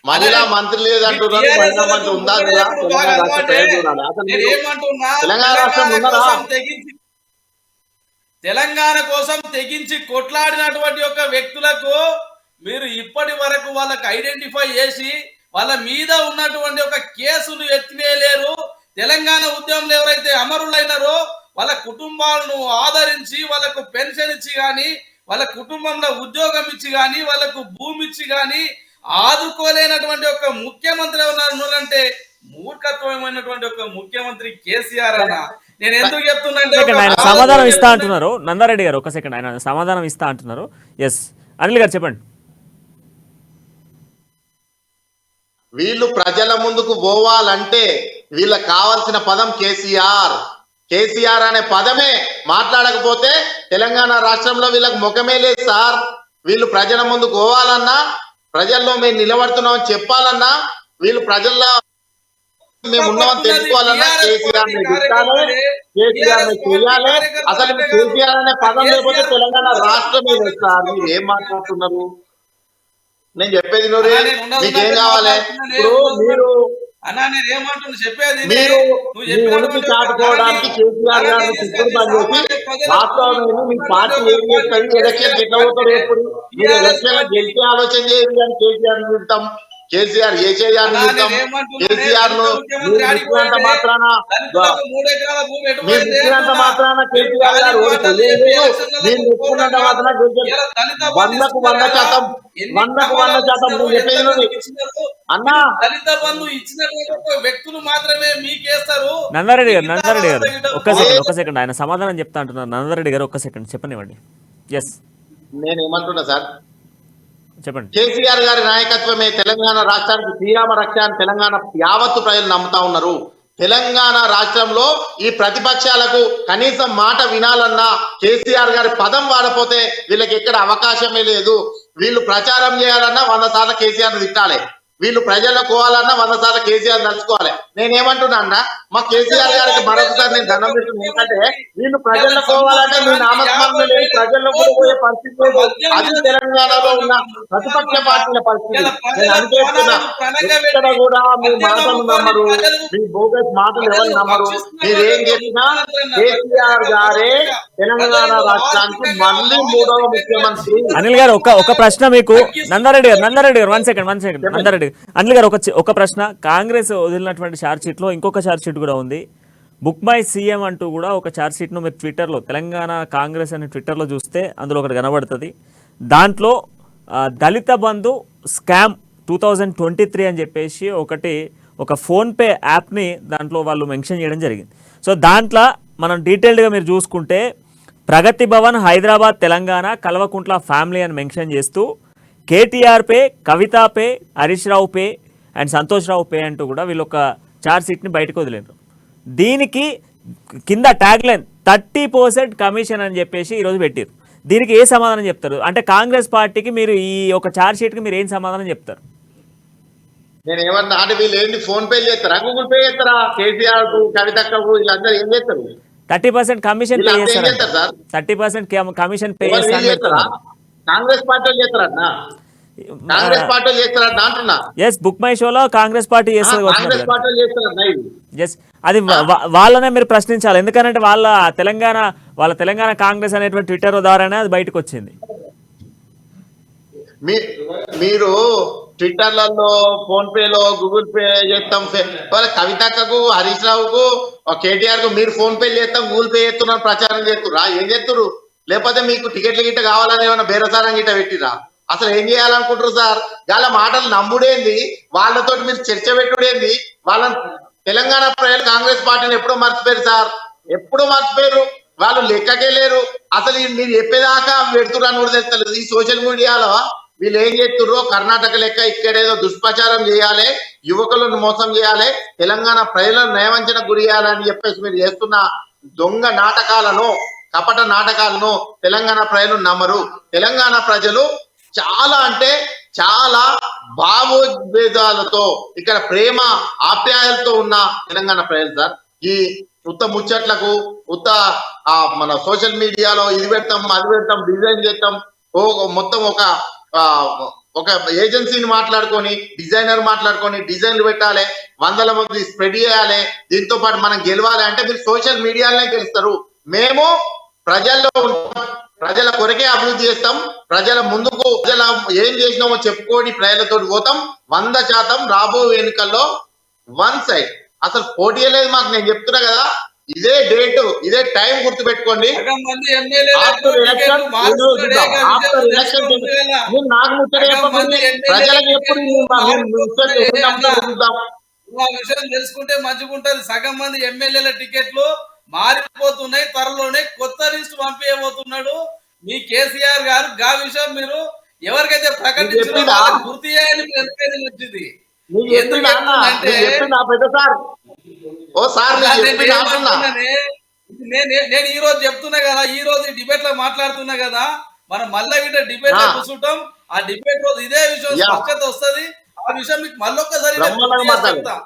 మహిళా మంత్రి లేదంటున్నారు, మహిళా మంత్రి ఉందా కదా? తెలంగాణ రాష్ట్రం ఉన్నారా? తెలంగాణ కోసం తెగించి కొట్లాడినటువంటి ఒక వ్యక్తులకు మీరు ఇప్పటి వరకు వాళ్ళకి ఐడెంటిఫై చేసి వాళ్ళ మీద ఉన్నటువంటి ఒక కేసులు ఎత్తివేయలేరు. తెలంగాణ ఉద్యమంలో ఎవరైతే అమరులైనారో వాళ్ళ కుటుంబాలను ఆదరించి వాళ్ళకు పెన్షన్ ఇచ్చి కానీ, వాళ్ళ కుటుంబంలో ఉద్యోగం ఇచ్చి కానీ, వాళ్ళకు భూమి ఇచ్చి కానీ ఆదుకోలేనటువంటి ఒక ముఖ్యమంత్రి ఉన్నారంటే మూర్ఖత్వమైనటువంటి ఒక ముఖ్యమంత్రి కేసీఆర్ అన్న. నేను ఎందుకు చెప్తున్నా ఆయన సమాధానం ఇస్తా అంటున్నారు. నందారెడ్డి గారు ఒక సెకండ్, ఆయన సమాధానం ఇస్తా అంటున్నారు. ఎస్ అనిల్ గారు చెప్పండి. వీళ్ళు ప్రజల ముందుకు పోవాలంటే వీళ్ళకి కావాల్సిన పదం కేసీఆర్. కేసీఆర్ అనే పదమే మాట్లాడకపోతే తెలంగాణ రాష్ట్రంలో వీళ్ళకి ముఖమే లేదు సార్. వీళ్ళు ప్రజల ముందుకు పోవాలన్నా, ప్రజల్లో మేము నిలబడుతున్నామని చెప్పాలన్నా, వీళ్ళు ప్రజల్లో మేము ఉన్నామని తెలుసుకోవాలన్నా కేసీఆర్ కేసీఆర్ చేయాలి. అసలు కేసీఆర్ అనే పదం లేకపోతే తెలంగాణ రాష్ట్రమే లేదు సార్. మీరు ఏం మాట్లాడుతున్నారు? నేను చెప్పేది మీకేం కావాలి? ఇప్పుడు మీరు ఉనికి చాటుకోవడానికి కేసీఆర్ గారిని చిక్కుడు పనిచేసి వాస్తవమైన మీ పార్టీ ఏం చేస్తుంది, ఎలక్షన్ ఎట్లా పోతారు, ఎప్పుడు మీరు ఎలక్షన్ గెలిచే ఆలోచన చేయాలి. కానీ కేసీఆర్ చూస్తాం, కేసీఆర్ ఏ చేయాలని చూస్తాం. కేసీఆర్ ను ఇచ్చినంత మాత్రాన మీరు ఇచ్చినంత మాత్రాన కేసీఆర్ గారు ఓడిపోలేదు. మీరు ఇచ్చినంత మాత్రాన 100% నువ్వు చెప్పేది అన్నా. దళిత బంధు ఇచ్చినటువంటి వ్యక్తులు మాత్రమే మీకేస్తారు. నందారెడ్డి గారు ఒక్క సెకండ్ ఆయన సమాధానం చెప్తా అంటున్నారు. నందారెడ్డి గారు ఒక్క సెకండ్ చెప్పనివ్వండి. ఎస్ నేను ఏమంటున్నా సార్, చెప్పండి. కేసీఆర్ గారి నాయకత్వమే తెలంగాణ రాష్ట్రానికి శ్రీరామ రక్ష అని తెలంగాణ యావత్తు ప్రజలు నమ్ముతా ఉన్నారు. తెలంగాణ రాష్ట్రంలో ఈ ప్రతిపక్షాలకు కనీసం మాట వినాలన్నా కేసీఆర్ గారి పదం వాడపోతే వీళ్ళకి ఎక్కడ అవకాశమే లేదు. వీళ్ళు ప్రచారం చేయాలన్నా 100 సార్లు కేసీఆర్ తిట్టాలి, వీళ్ళు ప్రజల్లో పోవాలన్నా 100 సార్లు కేసీఆర్ నడుచుకోవాలి. నేనేమంటున్నా అన్న, మా కేసీఆర్ గారికి మరొకసారి నేను దండం పెడుతున్నాను. ఎందుకంటే వీళ్ళు ప్రజల్లో పోవాలంటే మీ నామస్మరణ లేదు, ప్రజల్లో కూడా పోయే పరిస్థితి లేదు. అది తెలంగాణలో ఉన్న ప్రతిపక్ష పార్టీల పరిస్థితి. నేను అనుకుంటున్నా, ఎక్కడ కూడా మీ మాటలు నమ్మరు, మీ బోగస్ మాటలు ఎవరు నమ్మరు. మీరేం చెప్పినా కేసీఆర్ గారే తెలంగాణ రాష్ట్రానికి మళ్ళీ 3వ ముఖ్యమంత్రి. అనిల్ గారు ఒక ప్రశ్న మీకు. నందారెడ్డి గారు 1 సెకండ్ నందారెడ్డి అనిల్ గారు ఒక ప్రశ్న. కాంగ్రెస్ వదిలినటువంటి ఛార్జ్ షీట్ లో ఇంకొక ఛార్జ్ షీట్ కూడా ఉంది. బుక్ మై సీఎం అంటూ కూడా ఒక ఛార్జ్ షీట్ ను మీరు ట్విట్టర్లో తెలంగాణ కాంగ్రెస్ అని ట్విట్టర్లో చూస్తే అందులో ఒకటి కనబడుతుంది. దాంట్లో దళిత బంధు స్కామ్ 2023 అని చెప్పేసి ఒక ఫోన్పే యాప్ని దాంట్లో వాళ్ళు మెన్షన్ చేయడం జరిగింది. సో దాంట్లో మనం డీటెయిల్డ్గా మీరు చూసుకుంటే ప్రగతి భవన్ హైదరాబాద్ తెలంగాణ కల్వకుంట్ల ఫ్యామిలీ అని మెన్షన్ చేస్తూ కేటీఆర్ పే, కవితా పే, హరీష్ రావు పే అండ్ సంతోష్ రావు పే అంటూ కూడా వీళ్ళు ఒక ఛార్జ్ షీట్ని బయటకు వదిలేరు. దీనికి కింద ట్యాగ్ లైన్ 30% కమిషన్ అని చెప్పేసి ఈరోజు పెట్టారు. దీనికి ఏ సమాధానం చెప్తారు? అంటే కాంగ్రెస్ పార్టీకి మీరు ఈ ఒక ఛార్జ్ షీట్కి మీరు ఏం సమాధానం చెప్తారు? నేను ఏమన్నా అంటే వీళ్ళు ఏంటి ఫోన్ పే చేస్తారా, గూగుల్ పే చేస్తారా? కేసీఆర్ కు, కవితకు వీళ్ళందరూ ఏం చేస్తారు? 30% కమిషన్ పే చేస్తారు సార్. 30% కమిషన్ పే చేస్తారా? కాంగ్రెస్ పార్టీ చేస్తారన్న, కాంగ్రెస్ పార్టీ చేస్తారన్న అంటున్నా. ఎస్, బుక్ మై షోలో కాంగ్రెస్ పార్టీ చేస్తుంది. కాంగ్రెస్ పార్టీ చేస్తారన్న ఇది. ఎస్, అది వాళ్ళనే మీరు ప్రశ్నించాలి. ఎందుకంటే వాళ్ళ తెలంగాణ కాంగ్రెస్ అనేటువంటి ట్విట్టర్ ద్వారానే అది బయటకు వచ్చింది. మీరు ట్విట్టర్లలో, ఫోన్ పేలో, గూగుల్ పే చేస్తాం, కవితకు, హరీష్ రావుకు, కేటీఆర్ కు మీరు ఫోన్ పే చేస్తాం, గూగుల్ పే చేస్తున్నారు ప్రచారం చేస్తురా? ఏం చేస్తున్నారు? లేకపోతే మీకు టికెట్లు గిట్ట కావాలని ఏమైనా బేరసారం గిట్ట పెట్టిరా? అసలు ఏం చేయాలనుకుంటారు సార్? వాళ్ళ మాటలు నమ్ముడేంది, వాళ్ళతో మీరు చర్చ పెట్టుడేంది? వాళ్ళ తెలంగాణ ప్రజలు కాంగ్రెస్ పార్టీని ఎప్పుడో మర్చిపోయారు సార్, ఎప్పుడో మర్చిపోయారు. వాళ్ళు లెక్కకే లేరు. అసలు మీరు చెప్పేదాకా పెడుతున్నారు కూడా తెలుస్తలేదు. ఈ సోషల్ మీడియాలో వీళ్ళు ఏం చేస్తుర్రో కర్ణాటక లెక్క ఇక్కడేదో దుష్ప్రచారం చేయాలి, యువకులను మోసం చేయాలి, తెలంగాణ ప్రజలను నయవంచన గురి చేయాలని చెప్పేసి మీరు చేస్తున్న దొంగ నాటకాలను, కపట నాటకాలను తెలంగాణ ప్రజలు నమ్మరు. తెలంగాణ ప్రజలు చాలా అంటే చాలా భావోద్వేదాలతో, ఇక్కడ ప్రేమ ఆప్యాయాలతో ఉన్న తెలంగాణ ప్రజలు సార్. ఈ ఉత్త ముచ్చట్లకు, ఉత్త మన సోషల్ మీడియాలో ఇది పెడతాం, అది పెడతాం, డిజైన్ చేస్తాం, మొత్తం ఒక ఏజెన్సీని మాట్లాడుకొని, డిజైనర్ మాట్లాడుకొని డిజైన్లు పెట్టాలి, 100 మంది స్ప్రెడ్ చేయాలి, దీంతో పాటు మనం గెలవాలి అంటే మీరు సోషల్ మీడియాలోనే గెలుస్తారు. మేము ప్రజల్లో ఉంటాం, ప్రజల కొరకే అభివృద్ధి చేస్తాం, ప్రజల ముందుకు ప్రజల ఏం చేసినామో చెప్పుకొని ప్రజలతో పోతాం. 100% రాబోయే ఎన్నికల్లో 1 సైడ్ అసలు పోటీ లేదు మాకు. నేను చెప్తున్నా కదా, ఇదే డేట్, ఇదే టైం గుర్తు పెట్టుకోండి. ఆఫ్టర్ ఎలక్షన్ నాకు ముచ్చట ప్రజలకు ఎప్పుడు విషయం తెలుసుకుంటే మంచిగా ఉంటది. సగం మంది ఎమ్మెల్యేల టికెట్లు మారిపోతున్నాయి, త్వరలోనే కొత్త లిస్ట్ పంపించబోతున్నాడు మీ కేసీఆర్ గారు. గా విషయం మీరు ఎవరికైతే ప్రకటించారో గుర్తు చేయని వచ్చింది. నేను ఈ రోజు చెప్తున్నా కదా, ఈ రోజు డిబేట్ లో మాట్లాడుతున్నా కదా, మనం మళ్ళా గిట్ట డిబేట్ లో కూర్చుంటాం. ఆ డిబేట్ రోజు ఇదే విషయం స్పష్టత వస్తుంది. ఆ విషయం మీకు మళ్ళొక్కసారి చెప్తా.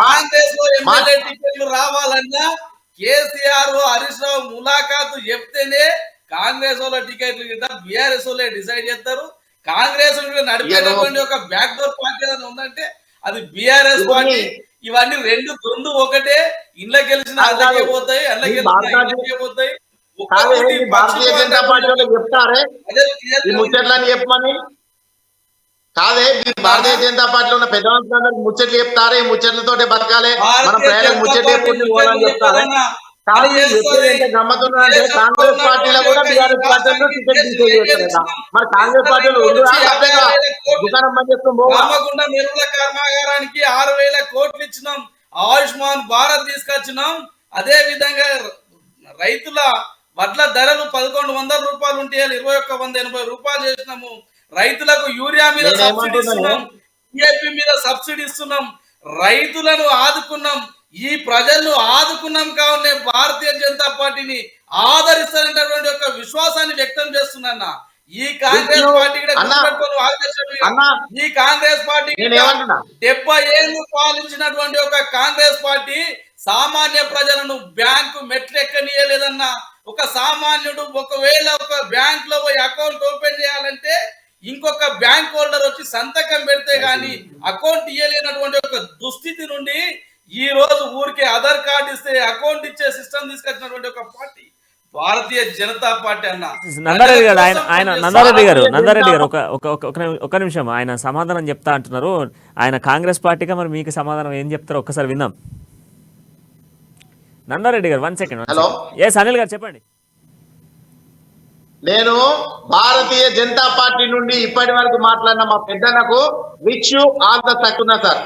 కాంగ్రెస్ లో ఎమ్మెల్యే టికెట్లు రావాలన్నా కేసీఆర్, హరీష్ రావు ములాఖాతు చెప్తేనే కాంగ్రెస్ వాళ్ళ టికెట్లు గిట్ట బీఆర్ఎస్ వాళ్ళే డిసైడ్ చేస్తారు. కాంగ్రెస్ నడిపేటటువంటి ఒక బ్యాక్ డోర్ పార్టీ ఏదైనా ఉందంటే అది బీఆర్ఎస్ పార్టీ. ఇవన్నీ రెండు ఒకటే. ఇండ్లకి గెలిచిన అల్లకే పోతాయి, అల్లకి గెలిచిన పోతాయి. భారతీయ జనతా పార్టీ చెప్తారే ఈ ముచ్చట్లని చెప్పమని కాదే, మీరు భారతీయ జనతా పార్టీలో ఉన్న పెద్ద మనుషులందరికీ ముచ్చట్లు చెప్తారే, ఈ ముచ్చట్లతోటే బతకాలి, మన ప్రజలకు ముచ్చట్లు చెప్పుకుంటూ చెప్తారే. గమ్మతున్నారంటే కాంగ్రెస్ పార్టీలో కూడా బీఆర్ఎస్ పార్టీలో టికెట్ తీసేస్తారు కదా, మరి కాంగ్రెస్ పార్టీలో దుకాణం బంద్ చేసుకుని మెరుగుల కర్మాగారానికి 6,000 కోట్లు ఇచ్చినాం, ఆయుష్మాన్ భారత్ తీసుకొచ్చినాం, అదే విధంగా రైతుల వడ్ల ధరలు 1100 రూపాయలు ఉంటే 2180 రూపాయలు చేసినాము. రైతులకు యూరియా మీద సబ్సిడీ ఇస్తున్నాం, డిఏపి మీద సబ్సిడీ ఇస్తున్నాం, రైతులను ఆదుకున్నాం, ఈ ప్రజలను ఆదుకున్నాం. కావునే భారతీయ జనతా పార్టీని ఆదరిస్తారనేటువంటి ఒక విశ్వాసాన్ని వ్యక్తం చేస్తున్నా. ఈ కాంగ్రెస్ పార్టీ ఈ కాంగ్రెస్ పార్టీ 70 ఏళ్ళు పాలించినటువంటి ఒక కాంగ్రెస్ పార్టీ సామాన్య ప్రజలను బ్యాంకు మెట్లెక్కనీయలేదన్నా. ఒక సామాన్యుడు ఒకవేళ ఒక బ్యాంక్ లో పోయి అకౌంట్ ఓపెన్ చేయాలంటే ఇంకొక బ్యాంక్ హోల్డర్ వచ్చి సంతకం పెడితే గాని అకౌంట్ ఇయ్యలేనటువంటి ఒక దుస్థితి నుండి ఈ రోజు ఊరికే ఆధార్ కార్డు ఇస్తే అకౌంట్ ఇచ్చే సిస్టమ్ తీసుకొచ్చినటువంటి ఒక పార్టీ భారతీయ జనతా పార్టీ అన్న. నందారెడ్డి గారు నందారెడ్డి గారు ఒక నిమిషం ఆయన సమాధానం చెప్తా అంటున్నారు. ఆయన కాంగ్రెస్ పార్టీగా మరి మీకు సమాధానం ఏం చెప్తారో ఒక్కసారి విందాం. నందారెడ్డి గారు 1 సెకండ్. హలో, ఎస్ అనిల్ గారు చెప్పండి. నేను భారతీయ జనతా పార్టీ నుండి ఇప్పటి వరకు మాట్లాడిన మా పెద్దన్నకు wish you all the success sir.